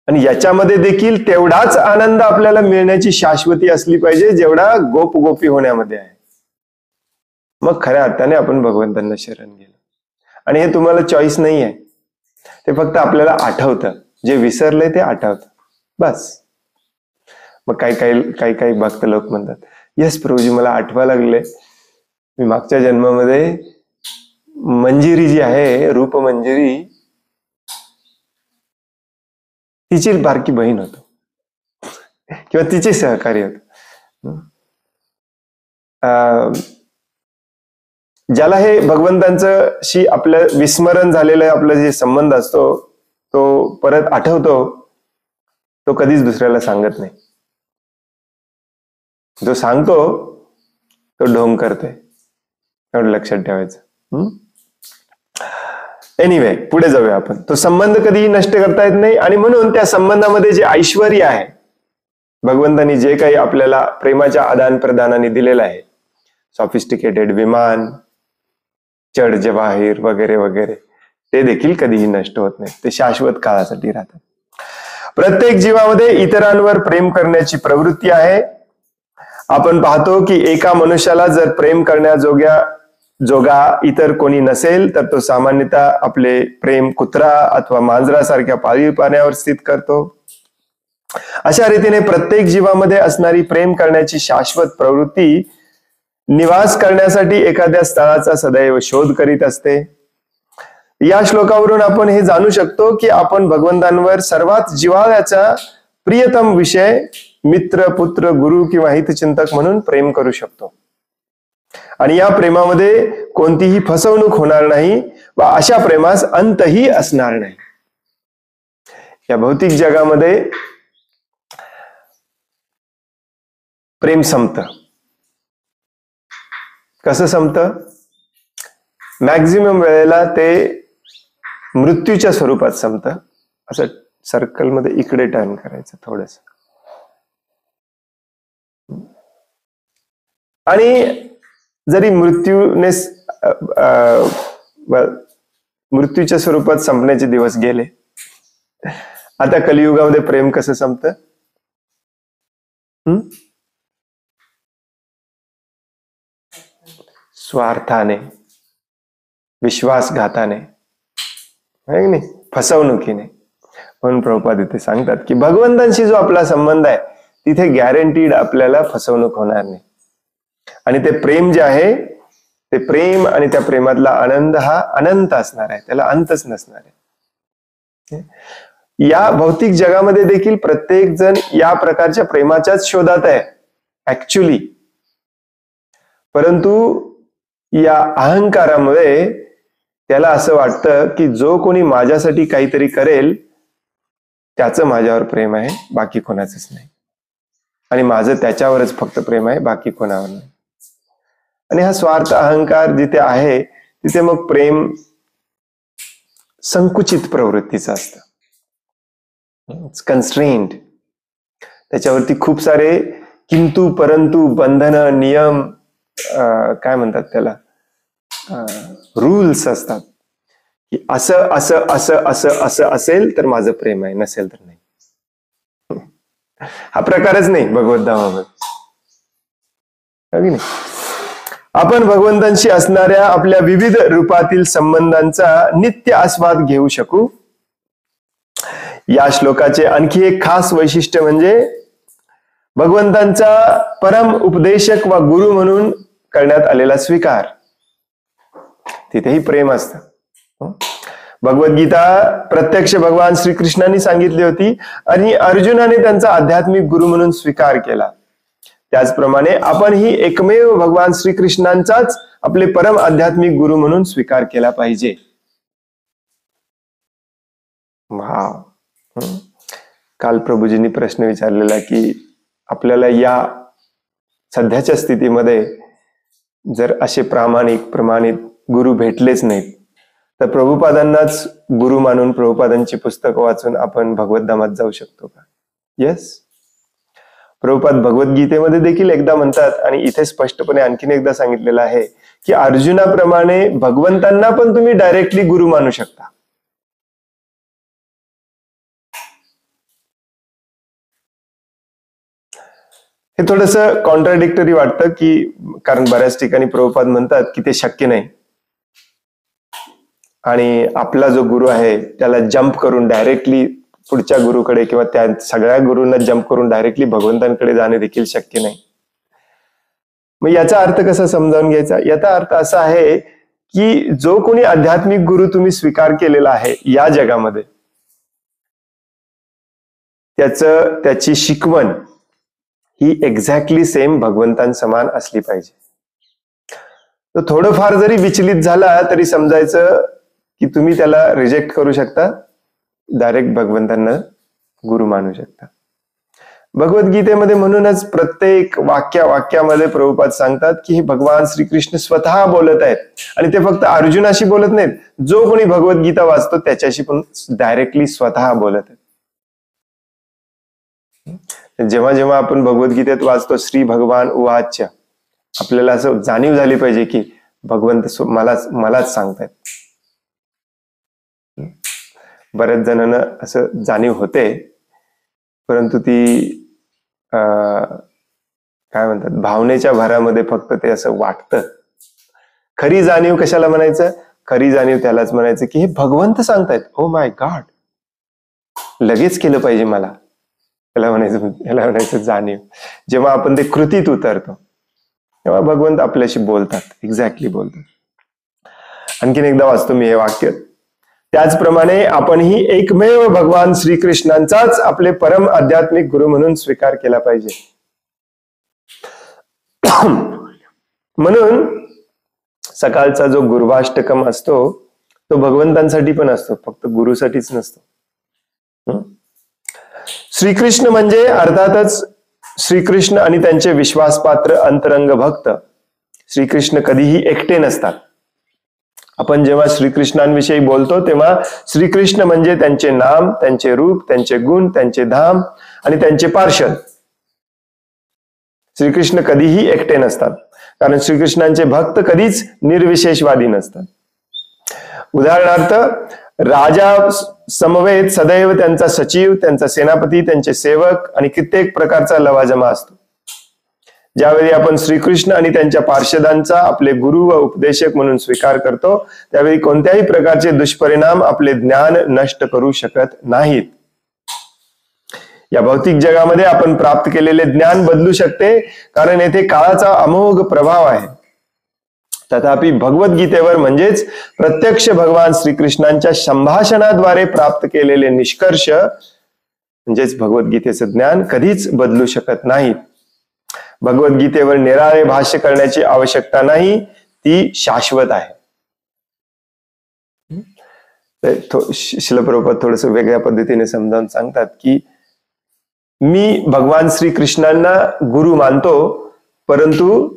आणि याच्यामध्ये देखील तेवढाच आनंद आपल्याला मिळण्याची शाश्वती असली पाहिजे जेवढा गोप गोपी होण्यामध्ये आहे. मग खऱ्या अर्थाने आपण भगवंतांना शरण गेलो. आणि हे तुम्हाला चॉईस नाही आहे, ते फक्त आपल्याला आठवतं. जे विसरलंय ते आठवतं बस. मग काही भक्त लोक म्हणतात यस प्रभूजी मला आठवा लागले, मी मागच्या जन्मामध्ये मंजिरी जी आहे रूप मंजिरी तिची बारकी बहीण होतो किंवा तिचे सहकारी होतो. ज्याला हे भगवंतांचं शी आपलं विस्मरण झालेलं आपलं जे संबंध असतो तो परत आठवतो, तो कधीच दुसऱ्याला सांगत नाही. जो सांगतो तो ढोंग करतोय, एवढं लक्षात ठेवायचं. एनिवे, पुढे जाऊया आपण. तो संबंध कधीही नष्ट करता येत नाही आणि म्हणून त्या संबंधामध्ये जे ऐश्वर्य आहे, भगवंतांनी जे काही आपल्याला प्रेमाच्या आदान प्रदानाने दिलेलं आहे, सॉफिस्टिकेटेड विमान, चढ जवाहीर वगैरे वगैरे, ते देखील कधीही नष्ट होत नाही. ते शाश्वत काळासाठी राहतात. प्रत्येक जीवामध्ये इतरांवर प्रेम करण्याची प्रवृत्ती आहे. आपण पाहतो की एका मनुष्याला जर प्रेम करण्याजोगा इतर कोणी नसेल तर तो सामान्यतः आपले प्रेम कुत्रा अथवा मांजरासारख्या पाळीव प्राण्यावर स्थित करतो. अशा रीतीने प्रत्येक जीवामध्ये असणारी प्रेम करण्याची शाश्वत प्रवृत्ती निवास करण्यासाठी एखाद्या स्थळाचा सदैव शोध करीत असते. या श्लोकावरून आपण हे जाणू शकतो की आपण भगवंतांवर सर्वात जिव्हाळ्याचा प्रियतम विषय मित्र, पुत्र, गुरु किंवा हितचिंतक म्हणून प्रेम करू शकतो. आणि या प्रेमामध्ये कोणतीही फसवणूक होणार नाही व अशा प्रेमास अंतही असणार नाही. या भौतिक जगामध्ये प्रेम संपतं. कसं संपतं? मॅक्झिमम वेळेला ते मृत्यूच्या स्वरूपात संपतं. असं सर्कलमध्ये इकडे टर्न करायचं थोडस. आणि जरी मृत्यूच्या स्वरूपात संपण्याचे दिवस गेले, आता कलियुगामध्ये प्रेम कसं संपतं? स्वार्थाने, विश्वासघाताने, आहे की नाही, फसवणुकीने. म्हणून प्रभुपाद इथे सांगतात की भगवंतांशी जो आपला संबंध आहे तिथे गॅरंटीड आपल्याला फसवणूक होणार नाही. आणि ते प्रेम जे आहे ते प्रेम आणि त्या प्रेमातला आनंद हा अनंत असणार आहे, त्याला अंतच नसणार आहे. या भौतिक जगामध्ये देखील प्रत्येक जण या प्रकारच्या प्रेमाच्याच शोधात आहे ऍक्च्युली. परंतु या अहंकारामुळे त्याला असं वाटतं की जो कोणी माझ्यासाठी काहीतरी करेल त्याचं माझ्यावर प्रेम आहे, बाकी कोणाचंच नाही. आणि माझं त्याच्यावरच फक्त प्रेम आहे, बाकी कोणावर नाही. आणि हा स्वार्थ अहंकार जिथे आहे तिथे मग प्रेम संकुचित प्रवृत्तीचं असतं, कन्स्ट्रेंड. त्याच्यावरती खूप सारे किंतु परंतु, बंधन, नियम, काय म्हणतात त्याला, रूल्स असतात की असं असं असं असं असं असेल तर माझं प्रेम आहे, नसेल तर नाही. हा प्रकारच नाही भगवद्धामामध्ये. आपण भगवंतांशी असणाऱ्या आपल्या विविध रूपातील संबंधांचा नित्य आस्वाद घेऊ शकू. या श्लोकाचे आणखी एक खास वैशिष्ट्य म्हणजे भगवंतांचा परम उपदेशक व गुरु म्हणून करण्यात आलेला स्वीकार. तिथेही प्रेम असतं. भगवद्गीता प्रत्यक्ष भगवान श्रीकृष्णांनी सांगितली होती आणि अर्जुनाने त्यांचा आध्यात्मिक गुरु म्हणून स्वीकार केला. त्याचप्रमाणे आपणही एकमेव भगवान श्रीकृष्णांचाच आपले परम आध्यात्मिक गुरु म्हणून स्वीकार केला पाहिजे. काल प्रभूजींनी प्रश्न विचारलेला की आपल्याला या सध्याच्या स्थितीमध्ये जर असे प्रमाणित गुरु भेटलेच नाहीत तर प्रभुपादांनाच गुरु मानून प्रभुपादांची पुस्तकं वाचून आपण भगवद्धामात जाऊ शकतो का? येस. प्रभुपाद भगवद्गीतेमध्ये देखील एकदा म्हणतात आणि इथे स्पष्टपणे आणखीन एकदा सांगितलेलं आहे की अर्जुनाप्रमाणे भगवंतांना पण तुम्ही डायरेक्टली गुरु मानू शकता. हे थोडस कॉन्ट्राडिक्टरी वाटतं की कारण बऱ्याच ठिकाणी प्रभुपाद म्हणतात की ते शक्य नाही आणि आपला जो गुरु आहे त्याला जंप करून डायरेक्टली पुढच्या गुरुकडे किंवा त्या सगळ्या गुरूंना जंप करून डायरेक्टली भगवंतांकडे जाणे देखील शक्य नाही. मग याचा अर्थ कसा समजावून घ्यायचा? याचा अर्थ असा आहे की जो कोणी आध्यात्मिक गुरु तुम्ही स्वीकार केलेला आहे या जगामध्ये त्याची शिकवण ही एक्झॅक्टली सेम भगवंतांसमान असली पाहिजे. तर थोडंफार जरी विचलित झाला तरी समजायचं की तुम्ही त्याला रिजेक्ट करू शकता, डायरेक्ट भगवंतांना गुरु मानू शकता. भगवद्गीतेमध्ये म्हणूनच प्रत्येक वाक्यामध्ये प्रभुपाद सांगतात की हे भगवान श्रीकृष्ण स्वतः बोलत आहेत आणि ते फक्त अर्जुनाशी बोलत नाहीत, जो कोणी भगवद्गीता वाचतो त्याच्याशी पण डायरेक्टली स्वतः बोलत आहेत. जेव्हा जेव्हा आपण भगवद्गीतेत वाचतो श्री भगवान उवाच, आपल्याला असं जाणीव झाली पाहिजे की भगवंत मलाच सांगतायत. बऱ्याच जणांना असं जाणीव होते परंतु ती काय म्हणतात भावनेच्या भरामध्ये फक्त ते असं वाटतं. खरी जाणीव कशाला म्हणायचं? खरी जाणीव त्यालाच म्हणायचं की हे भगवंत सांगतायत, ओ माय गॉड, लगेच केलं पाहिजे मला. याला म्हणायचं जाणीव. जेव्हा आपण ते कृतीत उतरतो तेव्हा भगवंत आपल्याशी बोलतात, एक्झॅक्टली बोलतात. आणखीन एकदा वाचतो मी हे वाक्य. त्याचप्रमाणे आपणही एकमेव भगवान श्रीकृष्णांचाच आपले परम आध्यात्मिक गुरु म्हणून स्वीकार केला पाहिजे. म्हणून सकाळचा जो गुरुवाष्टकम असतो तो भगवंतांसाठी पण असतो, फक्त गुरुसाठीच नसतो. श्रीकृष्ण म्हणजे अर्थातच श्रीकृष्ण आणि त्यांचे विश्वासपात्र अंतरंग भक्त. श्रीकृष्ण कधीही एकटे नसतात. आपण जेव्हा श्रीकृष्णांविषयी बोलतो तेव्हा श्रीकृष्ण म्हणजे त्यांचे नाम, त्यांचे रूप, त्यांचे गुण, त्यांचे धाम आणि त्यांचे पार्षद. श्रीकृष्ण कधीही एकटे नसतात, कारण श्रीकृष्णांचे भक्त कधीच निर्विशेषवादी नसतात. उदाहरणार्थ, राजा समवेत सदैव त्यांचा सचिव, त्यांचा सेनापती, त्यांचे सेवक आणि कित्येक प्रकारचा लवाजमा असतो. ज्यावेळी आपण श्रीकृष्ण आणि त्यांच्या पार्षदांचा आपले गुरु व उपदेशक म्हणून स्वीकार करतो त्यावेळी कोणत्याही प्रकारचे दुष्परिणाम आपले ज्ञान नष्ट करू शकत नाहीत. या भौतिक जगामध्ये आपण प्राप्त केलेले ज्ञान बदलू शकते, कारण येथे काळाचा अमोघ प्रभाव आहे. तथापि भगवद्गीतेवर म्हणजेच प्रत्यक्ष भगवान श्रीकृष्णांच्या संभाषणाद्वारे प्राप्त केलेले निष्कर्ष म्हणजेच भगवद्गीतेचं ज्ञान कधीच बदलू शकत नाहीत. भगवद्गीतेवर निराळे भाष्य करण्याची आवश्यकता नाही, ती शाश्वत आहे. श्रील प्रभुपाद थोडस वेगळ्या पद्धतीने समजावून सांगतात की मी भगवान श्रीकृष्णांना गुरु मानतो, परंतु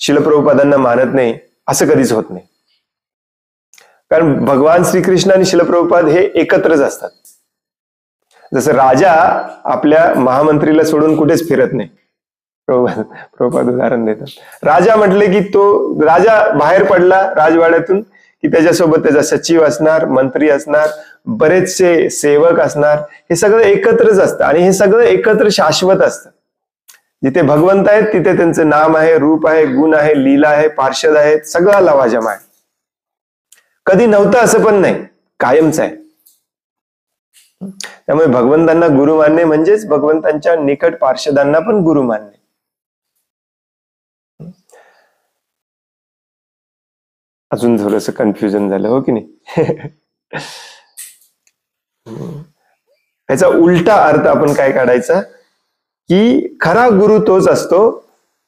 श्रील प्रभुपादांना मानत नाही, असं कधीच होत नाही. कारण भगवान श्रीकृष्ण आणि श्रील प्रभुपाद हे एकत्रच असतात. जसं राजा आपल्या महामंत्रीला सोडून कुठेच फिरत नाही. प्रभुपाद उदाहरण देतात. राजा म्हटले की तो राजा बाहेर पडला राजवाड्यातून की त्याच्यासोबत त्याचा सचिव असणार, मंत्री असणार, बरेचसे सेवक असणार. हे सगळं एकत्रच असतं आणि हे सगळं एकत्र शाश्वत असतं. जिथे भगवंत आहेत तिथे त्यांचं नाम आहे, रूप आहे, गुण आहे, लीला आहे, पार्षद आहेत, सगळा लवाजमा आहे. कधी नव्हतं असं पण नाही, कायमच आहे. त्यामुळे भगवंतांना गुरु मानणे म्हणजेच भगवंतांच्या निकट पार्षदांना पण गुरु मानणे. अजून थोडस कन्फ्युजन झालं, हो की नाही? याचा उलटा अर्थ आपण काय काढायचा की खरा गुरु तोच असतो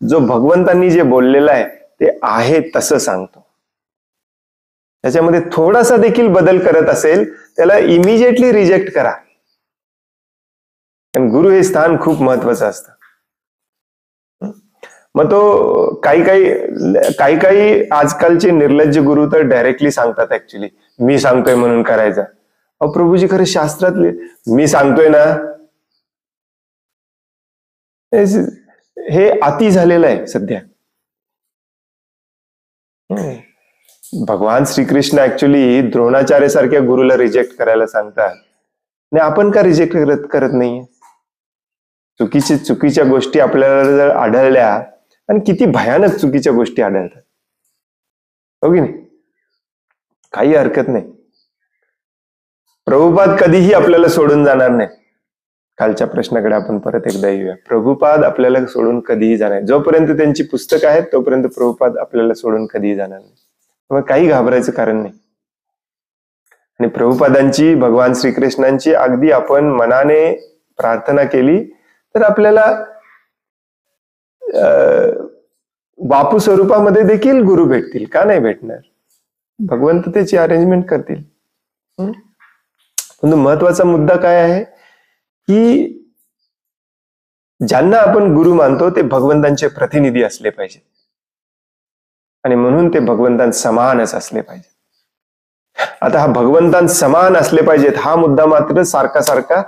जो भगवंतांनी जे बोललेलं आहे ते आहे तसं सांगतो. त्याच्यामध्ये थोडासा देखील बदल करत असेल त्याला इमिजिएटली रिजेक्ट करा. कारण गुरु हे स्थान खूप महत्वाचं असतं. मग तो काही आजकालचे निर्लज्ज गुरु तर डायरेक्टली सांगतात ऍक्च्युली मी सांगतोय म्हणून करायचं. अहो प्रभूजी खरं शास्त्रातले मी सांगतोय ना, हे अति झालेलं आहे सध्या. भगवान श्रीकृष्ण ऍक्च्युली द्रोणाचार्य सारख्या गुरुला रिजेक्ट करायला सांगतात आणि आपण का रिजेक्ट करत नाहीये? चुकीच्या गोष्टी आपल्याला जर आढळल्या, आणि किती भयानक चुकीच्या गोष्टी आढळतात, हो की नाही? काही हरकत नाही. प्रभुपाद कधीही आपल्याला सोडून जाणार नाही. कालच्या प्रश्नाकडे आपण परत एकदा येऊया. प्रभुपाद आपल्याला सोडून कधीही जाणार नाही. जोपर्यंत त्यांची पुस्तकं आहेत तोपर्यंत प्रभुपाद आपल्याला सोडून कधीही जाणार नाही. मग काही घाबरायचं कारण नाही. आणि प्रभुपादांची, भगवान श्रीकृष्णांची अगदी आपण मनाने प्रार्थना केली तर आपल्याला बापू स्वरूपामध्ये देखील गुरु भेटतील. का नाही भेटणार? भगवंत त्याची अरेंजमेंट करतील. पण महत्वाचा मुद्दा काय आहे की ज्यांना आपण गुरु मानतो ते भगवंतांचे प्रतिनिधी असले पाहिजे आणि म्हणून ते भगवंतां समानच असले पाहिजे. आता हा भगवंतां समान असले पाहिजेत हा मुद्दा मात्र सारखा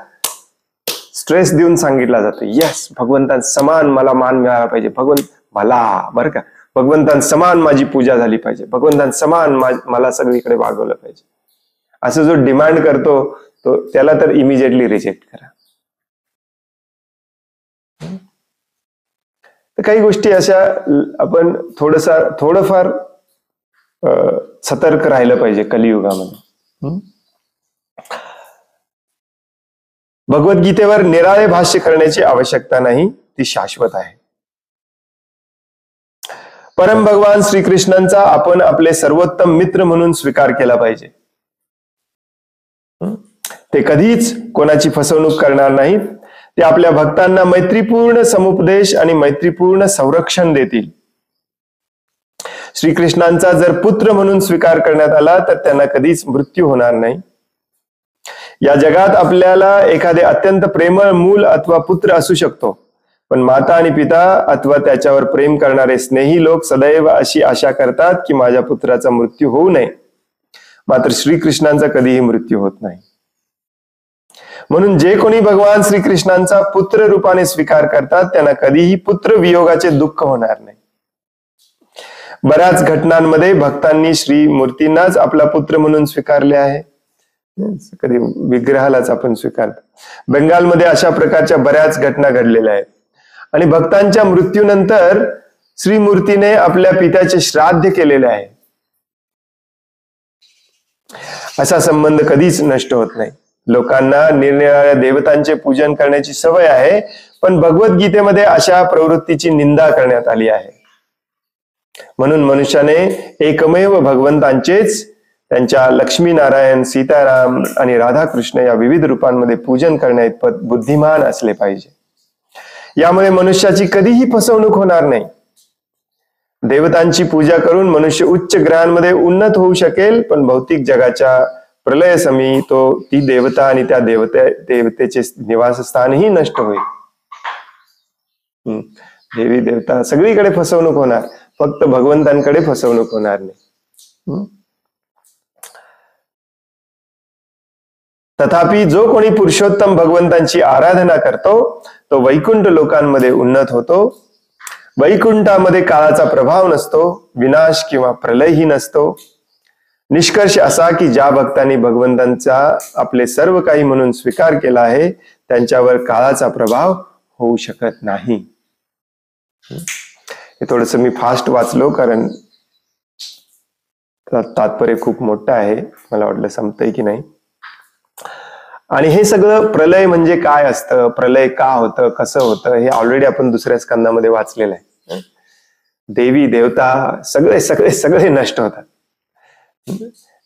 स्ट्रेस देऊन सांगितला जातो. यस, भगवंतां समान मला मान मिळाला पाहिजे, भगवंत मला बरं का, भगवंतां समान माझी पूजा झाली पाहिजे, भगवंतां समान मला सगळीकडे वागवलं पाहिजे, असं जो डिमांड करतो तो त्याला तर इमिजिएटली रिजेक्ट करा. तर काही गोष्टी अशा आपण थोडंफार सतर्क राहिलं पाहिजे कलियुगामध्ये. भगवद्गीतेवर निराळे भाष्य करण्याची आवश्यकता नाही, ती शाश्वत आहे. परम भगवान श्रीकृष्णांचा आपण आपले सर्वोत्तम मित्र म्हणून स्वीकार केला पाहिजे. ते कधीच कोणाची फसवणूक करणार नाहीत. ते आपल्या भक्तांना मैत्रीपूर्ण समुपदेश आणि मैत्रीपूर्ण संरक्षण देतील. श्रीकृष्णांचा जर पुत्र म्हणून स्वीकार करण्यात आला तर त्यांना कधीच मृत्यू होणार नाही. या जगात आपल्याला एखादे अत्यंत प्रेमळ मूल अथवा पुत्र असू शकतो, पण माता आणि पिता अथवा त्याच्यावर प्रेम करणारे स्नेही लोक सदैव अशी आशा करतात की माझ्या पुत्राचा मृत्यू होऊ नये. मात्र श्रीकृष्णांचा कधीही मृत्यू होत नाही. म्हणून जे कोणी भगवान श्रीकृष्णांचा पुत्र रूपाने स्वीकार करतात त्यांना कधीही पुत्र वियोगाचे दुःख होणार नाही. बऱ्याच घटनांमध्ये भक्तांनी श्रीमूर्तींनाच आपला पुत्र म्हणून स्वीकारले आहे. कधी विग्रहालाच आपण स्वीकारतो. बंगालमध्ये अशा प्रकारच्या बऱ्याच घटना घडलेल्या आहेत. आणि भक्तांच्या मृत्यूनंतर श्रीमूर्तीने आपल्या पित्याचे श्राद्ध केलेले आहे. असा संबंध कधीच नष्ट होत नाही. लोकांना निरनिराळ्या देवतांचे पूजन करण्याची सवय आहे, पण भगवद्गीतेमध्ये अशा प्रवृत्तीची निंदा करण्यात आली आहे. म्हणून मनुष्याने एकमेव भगवंतांचेच, त्यांच्या लक्ष्मीनारायण, सीताराम आणि राधाकृष्ण या विविध रूपांमध्ये पूजन करण्याइतपत बुद्धिमान असले पाहिजे. यामुळे मनुष्याची कधीही फसवणूक होणार नाही. देवतांची पूजा करून मनुष्य उच्च ग्रहांमध्ये उन्नत होऊ शकेल, पण भौतिक जगाच्या प्रलयसमी ती देवता आणि त्या देवतेचे निवासस्थानही नष्ट होईल. देवी देवता सगळीकडे फसवणूक होणार, फक्त भगवंतांकडे फसवणूक होणार नाही. तथापि जो कोणी पुरुषोत्तम भगवंतांची आराधना करतो तो वैकुंठ लोकांमध्ये उन्नत होतो. वैकुंठामध्ये काळाचा प्रभाव नसतो, विनाश किंवा प्रलयही नसतो. निष्कर्ष असा की ज्या भक्तांनी भगवंतांचा आपले सर्व काही म्हणून स्वीकार केला आहे त्यांच्यावर काळाचा प्रभाव होऊ शकत नाही. हे थोडस मी फास्ट वाचलो कारण तात्पर्य खूप मोठं आहे. मला वाटलं संपतंय की नाही. आणि हे सगळं प्रलय म्हणजे काय असतं, प्रलय का होतं, कसं होतं, हे ऑलरेडी आपण दुसऱ्या स्कंदामध्ये वाचलेलं आहे. देवी देवता सगळे सगळे सगळे नष्ट होतात.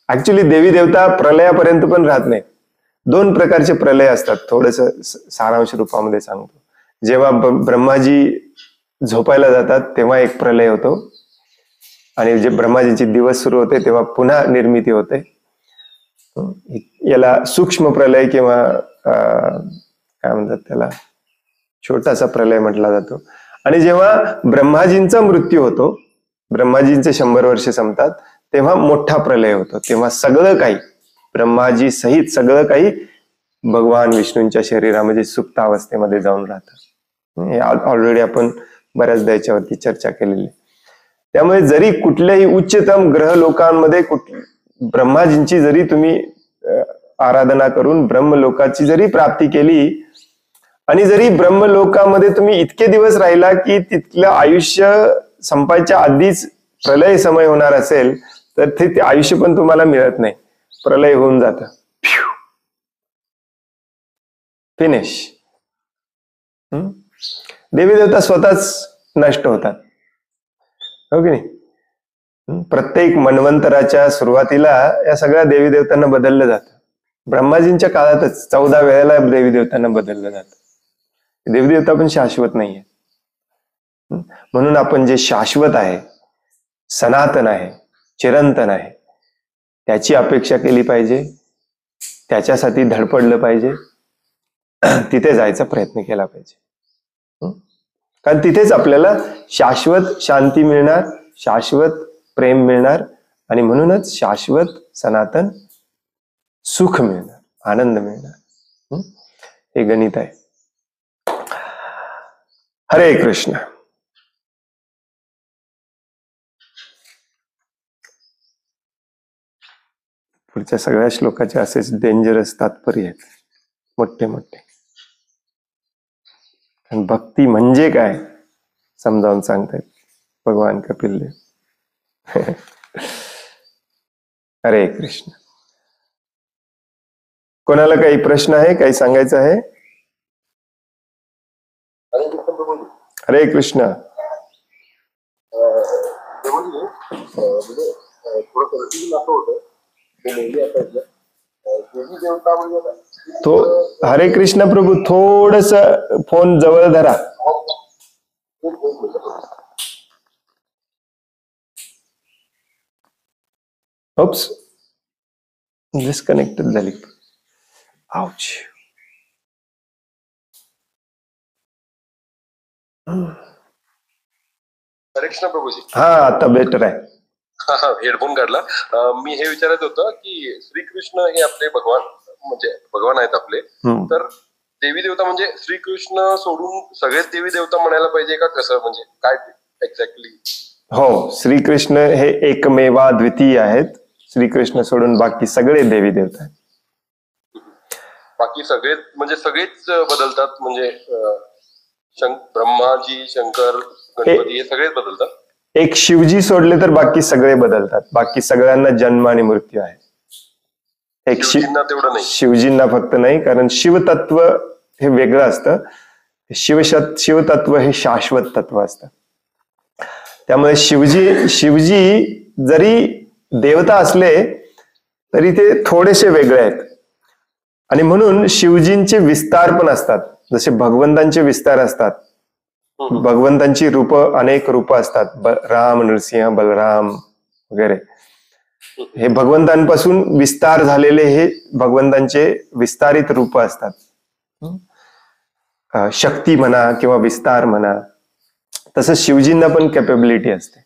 ऍक्च्युली देवी देवता प्रलयापर्यंत पण राहत नाही. दोन प्रकारचे प्रलय असतात. थोडस सारांश रूपामध्ये सांगतो. जेव्हा ब्रह्माजी झोपायला जातात तेव्हा एक प्रलय होतो, आणि जे ब्रह्माजींचे दिवस सुरू होते तेव्हा पुन्हा निर्मिती होते. याला सूक्ष्म प्रलय किंवा काय म्हणतात त्याला, छोटासा प्रलय म्हटला जातो. आणि जेव्हा ब्रह्माजींचा मृत्यू होतो, ब्रह्माजींचे 100 वर्ष संपतात, तेव्हा मोठा प्रलय होतो. तेव्हा सगळं काही ब्रह्माजी सहित सगळं काही भगवान विष्णूंच्या शरीरामध्ये सुप्त अवस्थेमध्ये जाऊन राहतं. हे ऑलरेडी आपण बऱ्याचदा याच्यावरती चर्चा केलेली. त्यामुळे जरी कुठल्याही उच्चतम ग्रह लोकांमध्ये ब्रह्माजींची जरी तुम्ही आराधना करून ब्रह्मलोकाची जरी प्राप्ती केली, आणि जरी ब्रह्मलोकामध्ये तुम्ही इतके दिवस राहिला की तिथलं आयुष्य संपायच्या आधीच प्रलय समय होणार असेल, तर ते आयुष्य पण तुम्हाला मिळत नाही. प्रलय होऊन जातं, फिनिश. देवी देवता स्वतःच नष्ट होतात, हो की नाही. प्रत्येक मन्वंतराच्या सुरुवातीला या सगळ्या देवी देवतांना बदललं जातं. ब्रह्माजींच्या काळातच 14 वेळेला देवी देवतांना बदललं जातं. देवी देवता पण शाश्वत नाहीये. म्हणून आपण जे शाश्वत आहे, सनातन आहे, चिरंतन आहे, त्याची अपेक्षा केली पाहिजे, त्याच्यासाठी धडपडलं पाहिजे, तिथे जायचा प्रयत्न केला पाहिजे. कारण तिथेच आपल्याला शाश्वत शांती मिळणार, शाश्वत प्रेम मिळणार, आणि म्हणूनच शाश्वत सनातन सुख मिळणार, आनंद मिळणार. हे गणित आहे. हरे कृष्ण. पुढच्या सगळ्या श्लोकाचे असेच डेंजरस तात्पर्य आहेत, मोठे मोठे. भक्ती म्हणजे काय समजावून सांगतायत भगवान कपिल देव. हरे कृष्ण. कोणाला काही प्रश्न आहे, काही सांगायचं आहे? हरे कृष्ण. थोडं असं होतं ते नेहमी असायचं देवी देवता म्हणजे तो हरे कृष्ण प्रभू, थोडस फोन जवळ धरा. ओप्स, डिस्कनेक्टेड झाली. आउच. हरे कृष्ण प्रभूजी. हा, आता बेटर आहे. हेडफोन काढला. मी हे विचारत होतं की श्रीकृष्ण हे आपले भगवान, म्हणजे भगवान आहेत आपले, तर देवी देवता म्हणजे श्रीकृष्ण सोडून सगळेच देवी देवता म्हणायला पाहिजे का, कसं, म्हणजे काय एक्झॅक्टली? हो, श्रीकृष्ण हे एकमेवा द्वितीय आहेत. श्रीकृष्ण सोडून बाकी सगळे देवी देवता आहेत. बाकी सगळेच म्हणजे सगळेच बदलतात, म्हणजे ब्रह्माजी, शंकर, गणपती हे सगळेच बदलतात. एक शिवजी सोडले तर बाकी सगळे बदलतात. बाकी सगळ्यांना जन्म आणि मृत्यू आहे. एक तेवढं नाही, शिवजींना फक्त नाही, कारण शिवतत्व हे वेगळं असतं. शिवतत्व हे शाश्वत तत्व असतं. त्यामुळे शिवजी जरी देवता असले तरी ते थोडेसे वेगळे आहेत. आणि म्हणून शिवजींचे विस्तार पण असतात, जसे भगवंतांचे विस्तार असतात. भगवंतांची रूप, अनेक रूप असतात. राम, नरसिंह, बलराम वगैरे. हे भगवंतांपासून विस्तार झालेले हे भगवंतांचे विस्तारित रूप असतात. शक्ती म्हणा किंवा विस्तार म्हणा. तसं शिवजींना पण कॅपेबिलिटी असते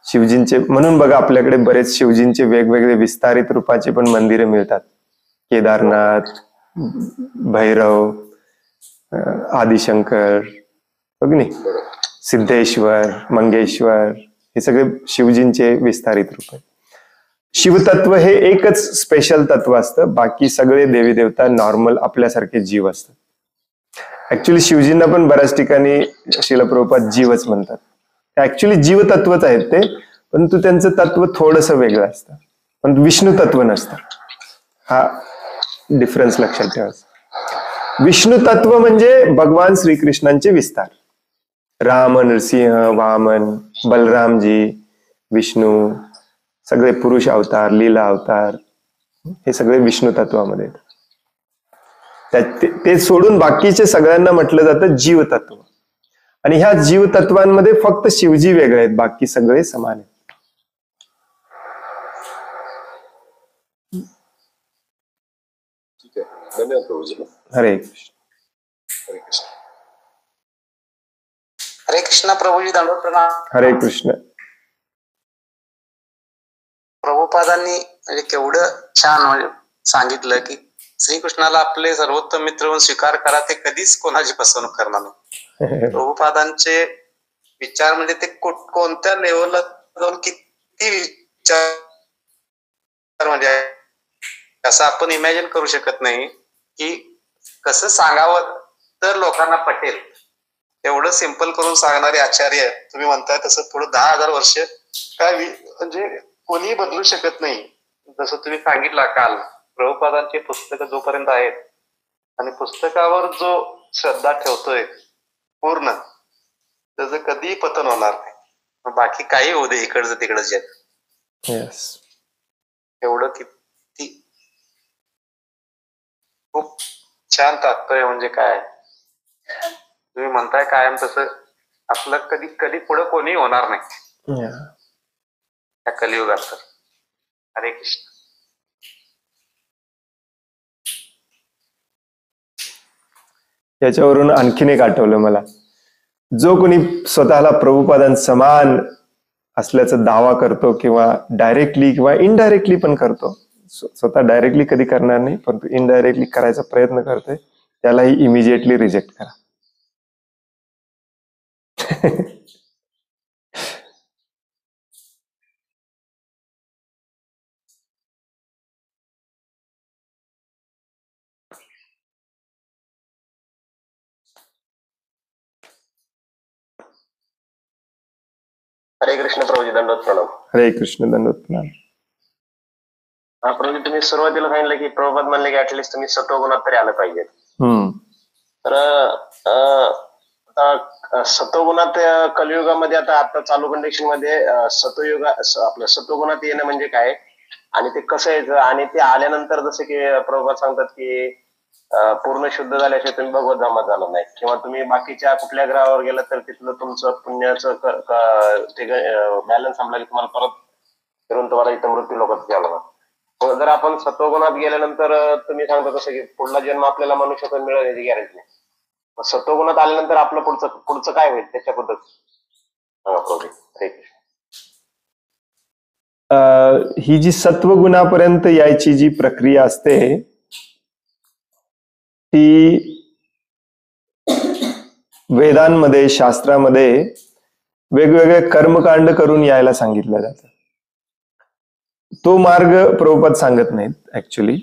शिवजींचे. म्हणून बघा, आपल्याकडे बरेच शिवजींचे वेगवेगळे विस्तारित रूपाचे पण मंदिरे मिळतात. केदारनाथ, भैरव, आदिशंकर, बघ नाही, सिद्धेश्वर, मंगेश्वर, हे सगळे शिवजींचे विस्तारित रूप आहेत. शिवतत्व हे एकच स्पेशल तत्व असतं. बाकी सगळे देवी देवता नॉर्मल आपल्यासारखे जीव असतात. ऍक्च्युली शिवजींना पण बऱ्याच ठिकाणी श्रील प्रभुपाद जीवच म्हणतात. ऍक्च्युली जीवतत्वच आहेत ते, परंतु त्यांचं तत्व थोडंसं वेगळं असतं. पण विष्णू तत्व नसतं. हा डिफरन्स लक्षात ठेवायचा. विष्णू तत्व म्हणजे भगवान श्रीकृष्णांचे विस्तार. राम, नरसिंह, वामन, बलरामजी, विष्णू, सगळे पुरुष अवतार, लीला अवतार, हे सगळे विष्णू तत्वामध्ये येतात. ते सोडून बाकीचे सगळ्यांना म्हटलं जातं जीवतत्व. आणि ह्या जीवतत्वांमध्ये फक्त शिवजी वेगळे आहेत, बाकी सगळे समान आहेत. ठीक आहे, धन्यवाद प्रभूजी. हरे कृष्ण. हरे कृष्ण. हरे कृष्ण प्रभूजी, दंडवत प्रणाम. हरे कृष्ण. प्रभुपादांनी म्हणजे केवढं छान म्हणजे सांगितलं की श्रीकृष्णाला आपले सर्वोत्तम मित्र म्हणून स्वीकार करा, ते कधीच कोणाची फसवणूक करणार नाही. प्रभुपादांचे विचार म्हणजे ते कोणत्या लेवलला जाऊन किती विचार, म्हणजे असं आपण इमॅजिन करू शकत नाही की कसं सांगावं तर लोकांना पटेल. एवढं सिंपल करून सांगणारे आचार्य तुम्ही म्हणताय तसं पुढे 10,000 वर्ष काय म्हणजे कोणीही बदलू शकत नाही. जसं तुम्ही सांगितलं काल, प्रभुपादांची पुस्तकं जोपर्यंत आहेत आणि पुस्तकावर जो श्रद्धा ठेवतोय पूर्ण, त्याचं कधीही पतन होणार नाही. बाकी काही होऊ दे इकडचं तिकडचं जग. एवढं किती खूप छान तात्पर्य. म्हणजे काय तुम्ही म्हणताय कायम तसं आपलं कधी कधी पुढे कोणी होणार नाही या कलियुगात. तर हरे कृष्ण. याच्यावरून आणखीन एक आठवलं मला. जो कोणी स्वतःला प्रभुपादां समान असल्याचा दावा करतो किंवा डायरेक्टली किंवा इनडायरेक्टली पण करतो, स्वतः डायरेक्टली कधी करणार नाही परंतु इनडायरेक्टली करायचा प्रयत्न करतोय, त्यालाही इमिजिएटली रिजेक्ट करा. हरे कृष्ण प्रभूजी, दंडवत प्रणाम. हरे कृष्ण, दंडवत प्रणाम. प्रभूजी, तुम्ही सुरुवातीला सांगितलं की प्रभुपाद म्हणले की ऍटलिस्ट तुम्ही सत्वगुणात तरी आलं पाहिजे. तर सत्वगुणात कलियुगामध्ये आता चालू कंडिशन मध्ये आपलं सत्वगुणात येणं म्हणजे काय, आणि ते कसं यायचं, आणि ते आल्यानंतर जसं की प्रभुपाद सांगतात की पूर्ण शुद्ध झाल्याशिवाय तुम्ही भगवत धामात जाणार नाही, किंवा तुम्ही बाकीच्या कुठल्या ग्रहावर गेला तर तिथलं तुमचं पुण्याचं ते बॅलन्स संपला की तुम्हाला परत फिरून तुम्हाला इथं मृत्यू लोकात घ्यावं लागणार. जर आपण सत्वगुणात गेल्यानंतर तुम्ही सांगता तसं की पुढला जन्म आपल्याला मनुष्यातून मिळेल याची गॅरंटी नाही. सत्वगुणात आल्यानंतर आपलं पुढचं काय होईल त्याच्याबद्दल सांगा प्रभू. हरे कृष्ण. ही जी सत्वगुणापर्यंत यायची जी प्रक्रिया असते ती वेदांमध्ये, शास्त्रामध्ये वेगवेगळे कर्मकांड करून यायला सांगितलं जातं. तो मार्ग प्रभुपाद सांगत नाहीत ऍक्च्युली,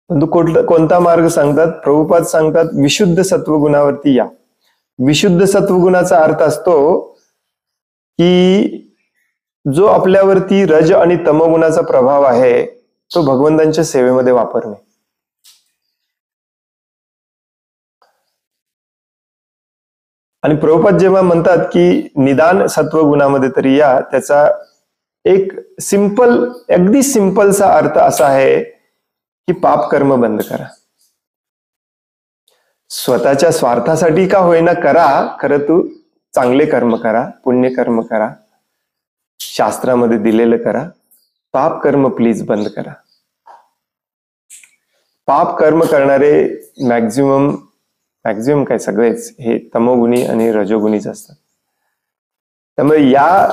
परंतु कोणता मार्ग सांगतात? प्रभुपाद सांगतात विशुद्ध सत्वगुणावरती या. विशुद्ध सत्वगुणाचा अर्थ असतो की जो आपल्यावरती रज आणि तमोगुणाचा प्रभाव आहे तो भगवंतांच्या सेवेमध्ये वापरणे. आणि प्रभुपाद जेव्हा म्हणतात की निदान सत्वगुणामध्ये तरी या, त्याचा एक अगदी सिंपलचा अर्थ असा आहे की पाप कर्म बंद करा. स्वतःच्या स्वार्थासाठी का होईना करा, खरं तू चांगले कर्म करा, पुण्य कर्म करा, शास्त्रामध्ये दिलेलं करा. पाप कर्म प्लीज बंद करा. पाप कर्म करणारे मॅक्झिमम काय सगळेच हे तमोगुणी आणि रजोगुणीच असतात. त्यामुळे या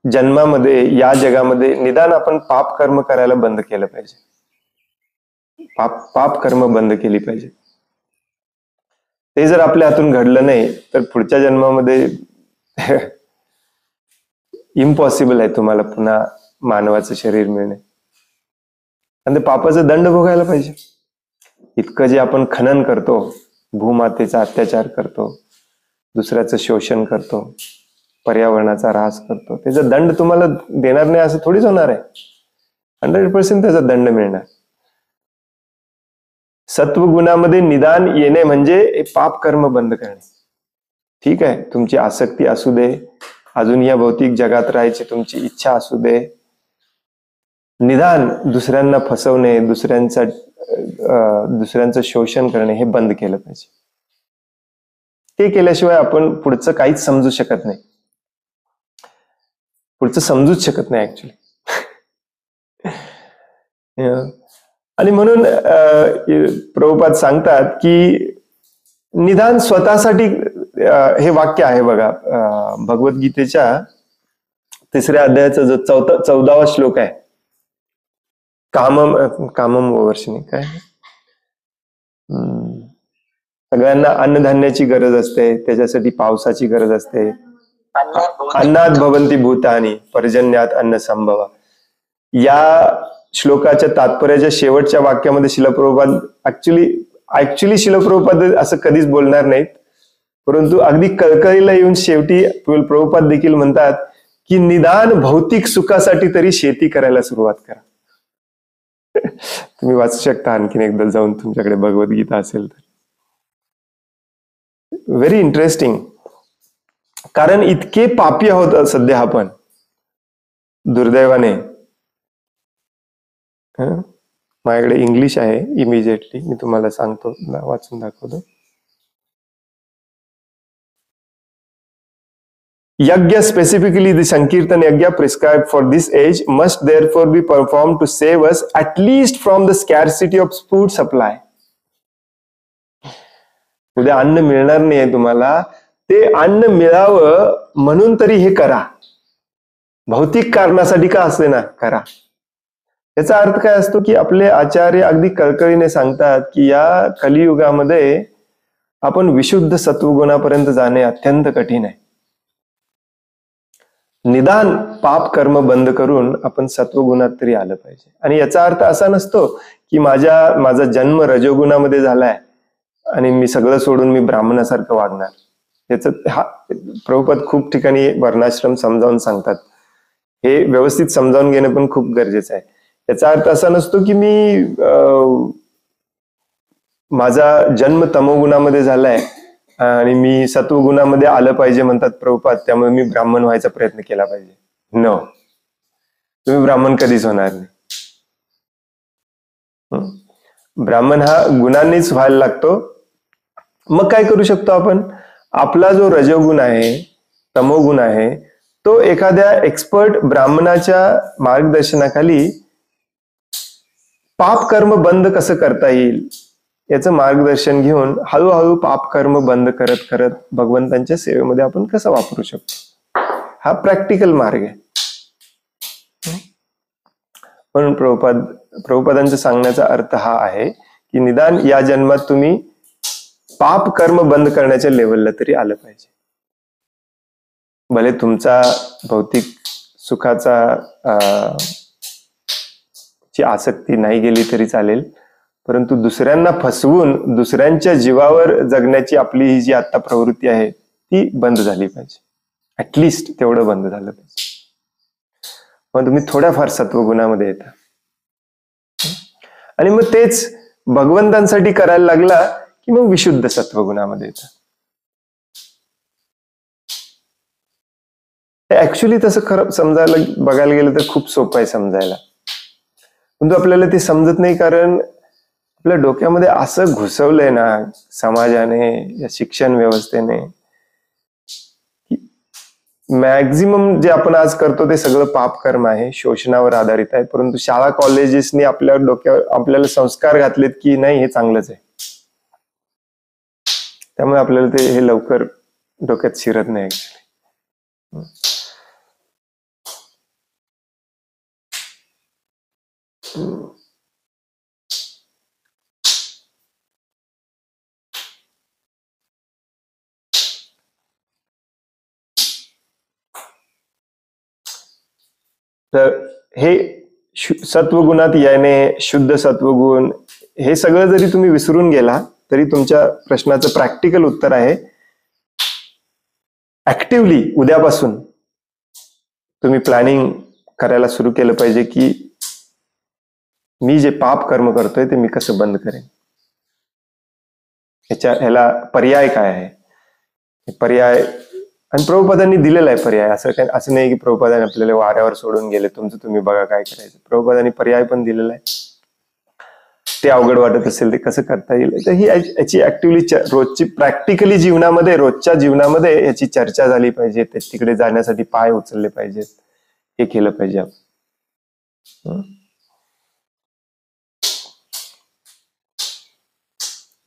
जन्मामध्ये, या जगामध्ये निदान आपण पाप कर्म करायला बंद केलं पाहिजे. पाप कर्म बंद केली पाहिजे. ते जर आपल्या हातून घडलं नाही तर पुढच्या जन्मामध्ये इम्पॉसिबल आहे तुम्हाला पुन्हा मानवाचं शरीर मिळणे. आणि ते पापाचा दंड भोगायला पाहिजे. इतकं जे आपण खनन करतो, भूमातेचा अत्याचार करतो, दुसऱ्याचं शोषण करतो, पर्यावरणाचा ऱ्हास करतो, त्याचा दंड तुम्हाला देणार नाही असं थोडीच होणार आहे. 100% त्याचा दंड मिळणार. सत्वगुणामध्ये निदान येणे म्हणजे पाप कर्म बंद करणे. ठीक आहे, तुमची आसक्ती असू दे, अजून या भौतिक जगात राहायची तुमची इच्छा असू दे, निदान दुसऱ्यांना फसवणे, दुसऱ्यांचं शोषण करणे हे बंद केलं पाहिजे. ते केल्याशिवाय आपण पुढचं काहीच समजू शकत नाही. पुढचं समजूच शकत नाही ऍक्च्युली. आणि म्हणून प्रभुपाद सांगतात की निदान स्वतःसाठी, हे वाक्य आहे बघा भगवद्गीतेच्या 3ऱ्या अध्यायाचा जो 14वा श्लोक आहे, कामम वर्षिणी काय, सगळ्यांना अन्नधान्याची गरज असते, त्याच्यासाठी पावसाची गरज असते. अन्नात भवन्ति भूतानि पर्जन्यात अन्न संभव. या श्लोकाच्या तात्पर्याच्या शेवटच्या वाक्यामध्ये शिलप्रभुपाद ऍक्च्युली शिलप्रभुपाद असं कधीच बोलणार नाहीत, परंतु अगदी कळकळीला येऊन शेवटी प्रभुपाद देखील म्हणतात की निदान भौतिक सुखासाठी तरी शेती करायला सुरुवात करा. तुम्ही वाचू शकता आणखीन एकदा जाऊन, तुमच्याकडे भगवद्गीता असेल तर. Very interesting. कारण इतके पापी आहोत सध्या आपण दुर्दैवाने. माझ्याकडे इंग्लिश आहे, इमिजिएटली मी तुम्हाला सांगतो, वाचून दाखवतो. Yajna, specifically the Sankirtan Yajna prescribed for this age, must therefore be performed to save us at least from the scarcity of food supply. उद्या अन्न मिळणार नाहीये तुम्हाला, ते अन्न मिळावं म्हणून तरी हे करा. भौतिक कारणासाठी का असते ना करा. याचा अर्थ काय असतो की आपले आचार्य अगदी कळकळीने सांगतात की या कलियुगामध्ये आपण विशुद्ध सत्वगुणापर्यंत जाणे अत्यंत कठीण आहे. निदान पाप कर्म बंद करून आपण सत्वगुणात तरी आलं पाहिजे. आणि याचा अर्थ असा नसतो की माझा जन्म रजोगुणामध्ये झालाय आणि मी सगळं सोडून मी ब्राह्मणासारखं वागणार. याच प्रभुपाद खूप ठिकाणी वर्णाश्रम समजावून सांगतात. हे व्यवस्थित समजावून घेणं पण खूप गरजेचं आहे. याचा अर्थ असा नसतो की माझा जन्म तमोगुणामध्ये झालाय आणि मी सत्वगुणामध्ये आलं पाहिजे म्हणतात प्रभुपाद, त्यामुळे मी ब्राह्मण व्हायचा प्रयत्न केला पाहिजे. नो, तुम्ही ब्राह्मण कधीच होणार नाही. ब्राह्मण हा गुणांनीच व्हायला लागतो. मग काय करू शकतो आपण? आपला जो रजोगुण आहे, तमोगुण आहे, तो एखाद्या एक्सपर्ट ब्राह्मणाच्या मार्गदर्शनाखाली पाप कर्म बंद कसं करता येईल याचं मार्गदर्शन घेऊन हळूहळू पाप कर्म बंद करत करत भगवंतांच्या सेवेमध्ये आपण कसं वापरू शकतो, हा प्रॅक्टिकल मार्ग आहे. म्हणून प्रभुपादांचा सांगण्याचा अर्थ हा आहे की निदान या जन्मात तुम्ही पाप कर्म बंद करण्याच्या लेवलला तरी आलं पाहिजे. भले तुमचा भौतिक सुखाचा ची आसक्ती नाही गेली तरी चालेल, परंतु दुसऱ्यांना फसवून दुसऱ्यांच्या जीवावर जगण्याची आपली ही जी आता प्रवृत्ती आहे ती बंद झाली पाहिजे. ऍटलिस्ट तेवढं बंद झालं पाहिजे. मग तुम्ही थोड्याफार सत्वगुणामध्ये येता आणि मग तेच भगवंतांसाठी करायला लागला की मग विशुद्ध सत्वगुणामध्ये येतं. ऍक्च्युली तसं खरं समजायला बघायला गेलं तर खूप सोपं आहे समजायला, परंतु आपल्याला ते समजत नाही. कारण आपल्या डोक्यामध्ये असं घुसवलंय ना समाजाने, या शिक्षण व्यवस्थेने, मॅक्झिमम जे आपण आज करतो ते सगळं पाप कर्म आहे, शोषणावर आधारित आहे. परंतु शाळा कॉलेजेसनी आपल्या डोक्यावर आपल्याला संस्कार घातलेत की नाही हे चांगलंच आहे. त्यामुळे आपल्याला ते हे लवकर डोक्यात शिरत नाही ऍक्च्युली. तर हे सत्वगुणात येणे, शुद्ध सत्वगुण, हे सगळं जरी तुम्ही विसरून गेला तरी तुमच्या प्रश्नाचं प्रॅक्टिकल उत्तर आहे, ऍक्टिव्हली उद्यापासून तुम्ही प्लॅनिंग करायला सुरू केलं पाहिजे की मी जे पाप कर्म करतोय ते मी कसं बंद करेन. ह्याला पर्याय काय आहे? पर्याय आणि प्रभुपादांनी दिलेला आहे पर्याय. असं नाही की प्रभुपादांनी आपल्याला वाऱ्यावर सोडून गेले, तुमचं तुम्ही बघा काय करायचं. प्रभुपादांनी पर्याय पण दिलेला आहे. ते अवघड वाटत असेल ते कसं करता येईल, तर ही याची ऍक्टिव्हली रोजची प्रॅक्टिकली जीवनामध्ये, रोजच्या जीवनामध्ये याची चर्चा झाली पाहिजे. तिकडे जाण्यासाठी पाय उचलले पाहिजेत, हे केलं पाहिजे आपण.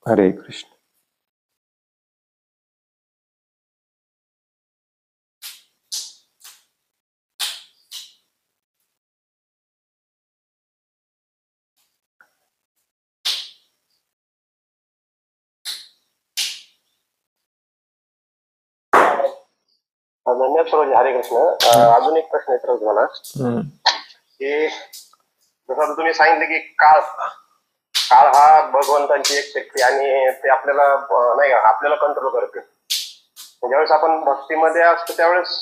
हरे कृष्ण. धन्यवाद प्रभूजी. हरे कृष्ण. अजून एक प्रश्न येतो मला की जसं आता तुम्ही सांगितलं की काळ हा भगवंतांची एक शक्ती आणि ते आपल्याला नाही का आपल्याला कंट्रोल करते. ज्यावेळेस आपण भक्तीमध्ये असतो त्यावेळेस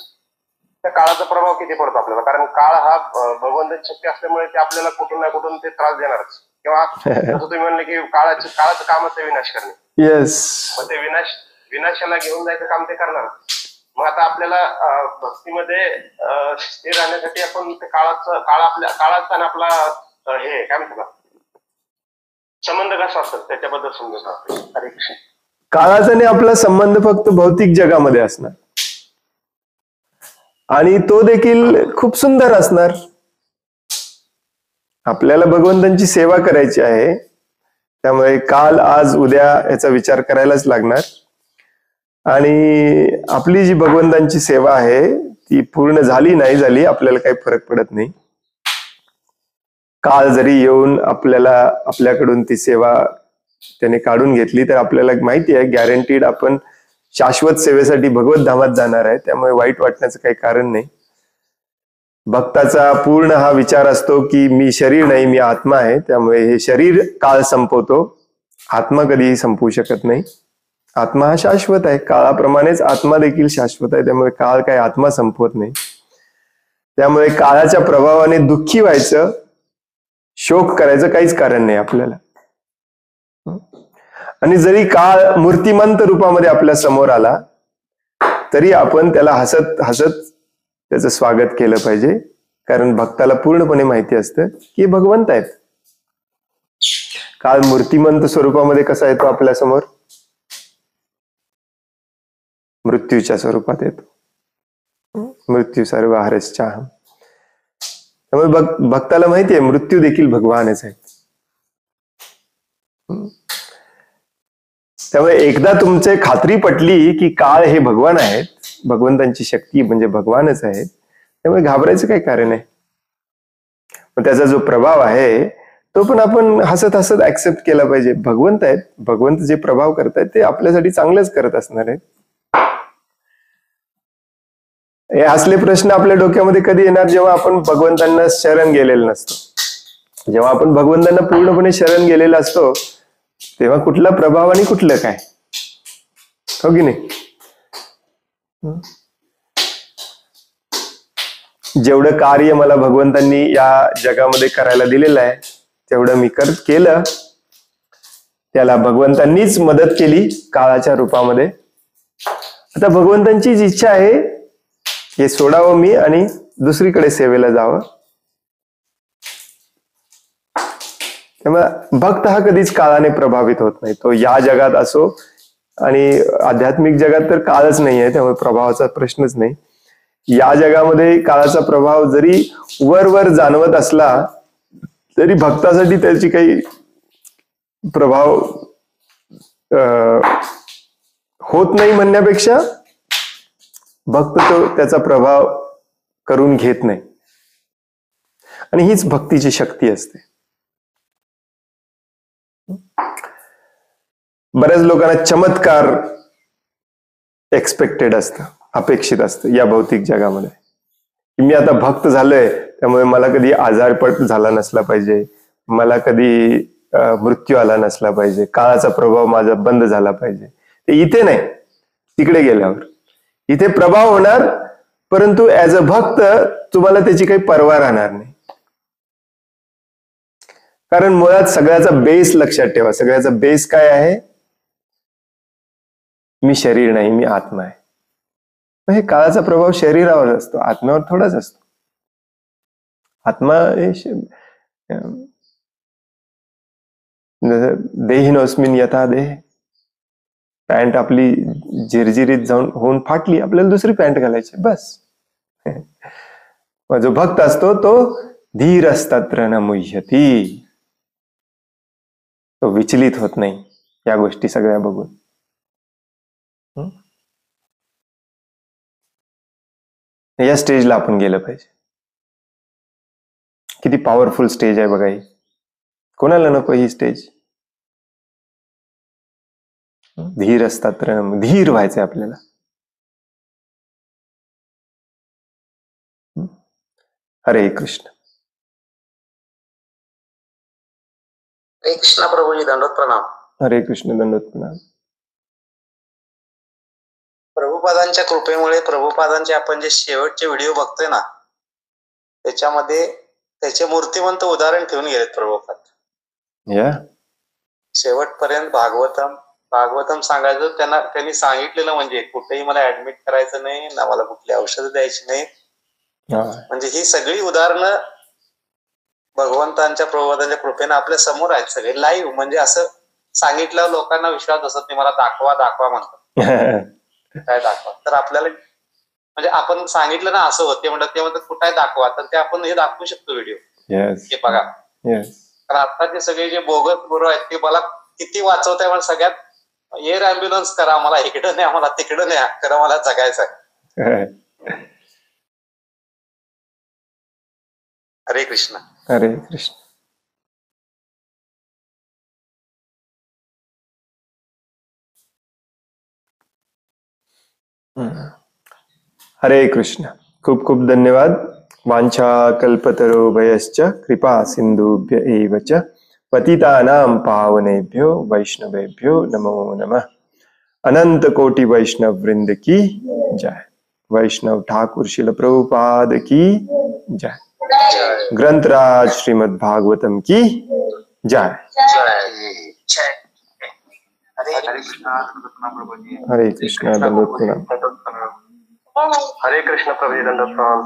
त्या काळाचा प्रभाव किती पडतो आपल्याला, कारण काळ हा भगवंताची शक्ती असल्यामुळे ते आपल्याला कुठून ना कुठून ते त्रास देणारच. किंवा जसं तुम्ही म्हणले की काळाचं कामच आहे विनाश करणे. येस. मग ते विनाशाला घेऊन जायचं काम ते करणार. मग आता आपल्याला भक्तीमध्ये स्थिर राहण्यासाठी आपण ते काळाचा आणि आपला हे काय म्हणतात संबंध कसा असतात त्याच्याबद्दल समजून. हरे कृष्ण. काळाचा आणि आपला संबंध फक्त भौतिक जगामध्ये असणार आणि तो देखील खूप सुंदर असणार. आपल्याला भगवंतांची सेवा करायची आहे, त्यामुळे काल आज उद्या याचा विचार करायलाच लागणार. आणि आपली जी भगवंतांची सेवा आहे ती पूर्ण झाली नाही झाली आपल्याला काही फरक पडत नाही. काळ जरी येऊन आपल्याकडून ती सेवा त्याने काढून घेतली तर आपल्याला माहिती आहे गॅरंटीड आपण शाश्वत सेवेसाठी भगवत धामात जाणार आहे. त्यामुळे वाईट वाटण्याचं काही कारण नाही. भक्ताचा पूर्ण हा विचार असतो की मी शरीर नाही, मी आत्मा आहे. त्यामुळे हे शरीर काळ संपवतो, आत्मा कधीही संपवू शकत नाही. आत्मा हा शाश्वत आहे, काळाप्रमाणेच आत्मा देखील शाश्वत आहे. त्यामुळे काळ काय आत्मा संपवत नाही. त्यामुळे काळाच्या प्रभावाने दुःखी व्हायचं, शोक करायचं काहीच कारण नाही आपल्याला. आणि जरी काळ मूर्तिमंत रूपामध्ये आपल्या समोर आला तरी आपण त्याला हसत हसत त्याचं स्वागत केलं पाहिजे. कारण भक्ताला पूर्णपणे माहिती असतं की हे भगवंत आहेत. काळ मूर्तिमंत स्वरूपामध्ये कसा येतो आपल्या समोर? मृत्यूच्या स्वरूपात येतो. मृत्यू सर्व हरश्चाहम. त्यामुळे भक्ताला माहिती आहे मृत्यू देखील भगवानच आहेत. त्यामुळे एकदा तुमचे खात्री पटली की काळ हे भगवान आहेत, भगवंतांची शक्ती म्हणजे भगवानच आहेत, त्यामुळे घाबरायचं काही कारण आहे. पण त्याचा जो प्रभाव आहे तो पण आपण हसत हसत ऍक्सेप्ट केला पाहिजे. भगवंत आहेत, भगवंत जे प्रभाव करतायत ते आपल्यासाठी चांगलंच करत असणार आहे. हे असले प्रश्न आपल्या डोक्यामध्ये कधी येणार? जेव्हा आपण भगवंतांना शरण गेलेलं नसतो. जेव्हा आपण भगवंतांना पूर्णपणे शरण गेलेला असतो तेव्हा कुठला प्रभाव आणि कुठलं काय, हो की नाही? जेवढं कार्य मला भगवंतांनी या जगामध्ये करायला दिलेलं आहे तेवढं मी केलं. त्याला भगवंतांनीच मदत केली काळाच्या रूपामध्ये. आता भगवंतांचीच इच्छा आहे हे सोडावं मी आणि दुसरीकडे सेवेला जावं. त्यामुळे भक्त हा कधीच काळाने प्रभावित होत नाही. तो या जगात असो आणि आध्यात्मिक जगात तर काळच नाही आहे, त्यामुळे प्रभावाचा प्रश्नच नाही. या जगामध्ये काळाचा प्रभाव जरी वर जाणवत असला तरी भक्तासाठी त्याची काही प्रभाव होत नाही म्हणण्यापेक्षा भक्त तो त्याचा प्रभाव करून घेत नाही. आणि हीच भक्तीची शक्ती असते. बऱ्याच लोकांना चमत्कार एक्सपेक्टेड असतं, अपेक्षित असतं या भौतिक जगामध्ये. मी आता भक्त झालोय त्यामुळे मला कधी आजारपट झाला नसला पाहिजे, मला कधी मृत्यू आला नसला पाहिजे, काळाचा प्रभाव माझा बंद झाला पाहिजे. ते इथे नाही, तिकडे गेल्यावर इथे प्रभाव होणार, परंतु ऍज अ भक्त तुम्हाला त्याची काही पर्वा राहणार नाही. कारण मुळात सगळ्याचा बेस लक्षात ठेवा. सगळ्याचा बेस काय आहे? मी शरीर नाही, मी आत्मा आहे. हे काळाचा प्रभाव शरीरावर असतो, आत्म्यावर थोडाच असतो. आत्मा हे देहिनोस्मिन यथा देह. पॅन्ट आपली झिरझिरीत जाऊन होऊन फाटली, आपल्याला दुसरी पॅन्ट घालायची, बस. जो भक्त असतो तो धीर तत्र न मुह्यती. तो विचलित होत नाही या गोष्टी सगळ्या बघून. या स्टेजला आपण गेलं पाहिजे. किती पॉवरफुल स्टेज आहे बघा ही. कोणाला नको ही स्टेज? धीर असतात तर धीर व्हायचंय आपल्याला. हरे कृष्ण. हरे कृष्ण प्रभूजी, दंडवत प्रणाम. हरे कृष्ण, दंडवत प्रणाम. प्रभुपादांच्या कृपेमुळे प्रभुपादांचे आपण जे शेवटचे व्हिडिओ बघतोय ना, त्याच्यामध्ये त्याचे मूर्तिमंत उदाहरण ठेवून गेलेत प्रभुपाद. शेवटपर्यंत भागवतम सांगायचं त्यांनी सांगितलेलं, म्हणजे कुठेही मला ऍडमिट करायचं नाही ना, मला कुठली औषधं द्यायची नाही. म्हणजे ही सगळी उदाहरणं भगवंतांच्या प्रभुपादांच्या कृपेने आपल्या समोर आहेत, सगळे लाईव्ह. म्हणजे असं सांगितलं लोकांना विश्वास बसत नाही, मला दाखवा म्हणतात. काय दाखवा? तर आपल्याला म्हणजे आपण सांगितलं ना असं होते म्हणतात, ते म्हणतात कुठे दाखवा, तर ते आपण हे दाखवू शकतो व्हिडिओ. हे बघा. कारण आता ते सगळे जे बोगस गुरु आहेत ते मला किती वाचवत आहे. मला सगळ्यात एअर अँब्युलन्स करा, मला इकडं नाही, मला तिकडं नाही, करा, मला जगायचं आहे. हरे कृष्ण. हरे कृष्ण. हरे कृष्ण. खूप खूप धन्यवाद. वांछा कल्पतरो भयश्च कृपा सिंधुभ्य एव च पतितानां पावनेभ्यो वैष्णवेभ्यो नमो नमः. अनंत कोटि वैष्णव वृंद की जय. वैष्णव ठाकुर शिल प्रभुपाद की जय. ग्रंथराज श्रीमद् भागवतम की जय. हरे कृष्ण. हरे कृष्ण, दंडवत प्रणाम. हरे कृष्ण प्रभू, दंडवत प्रणाम.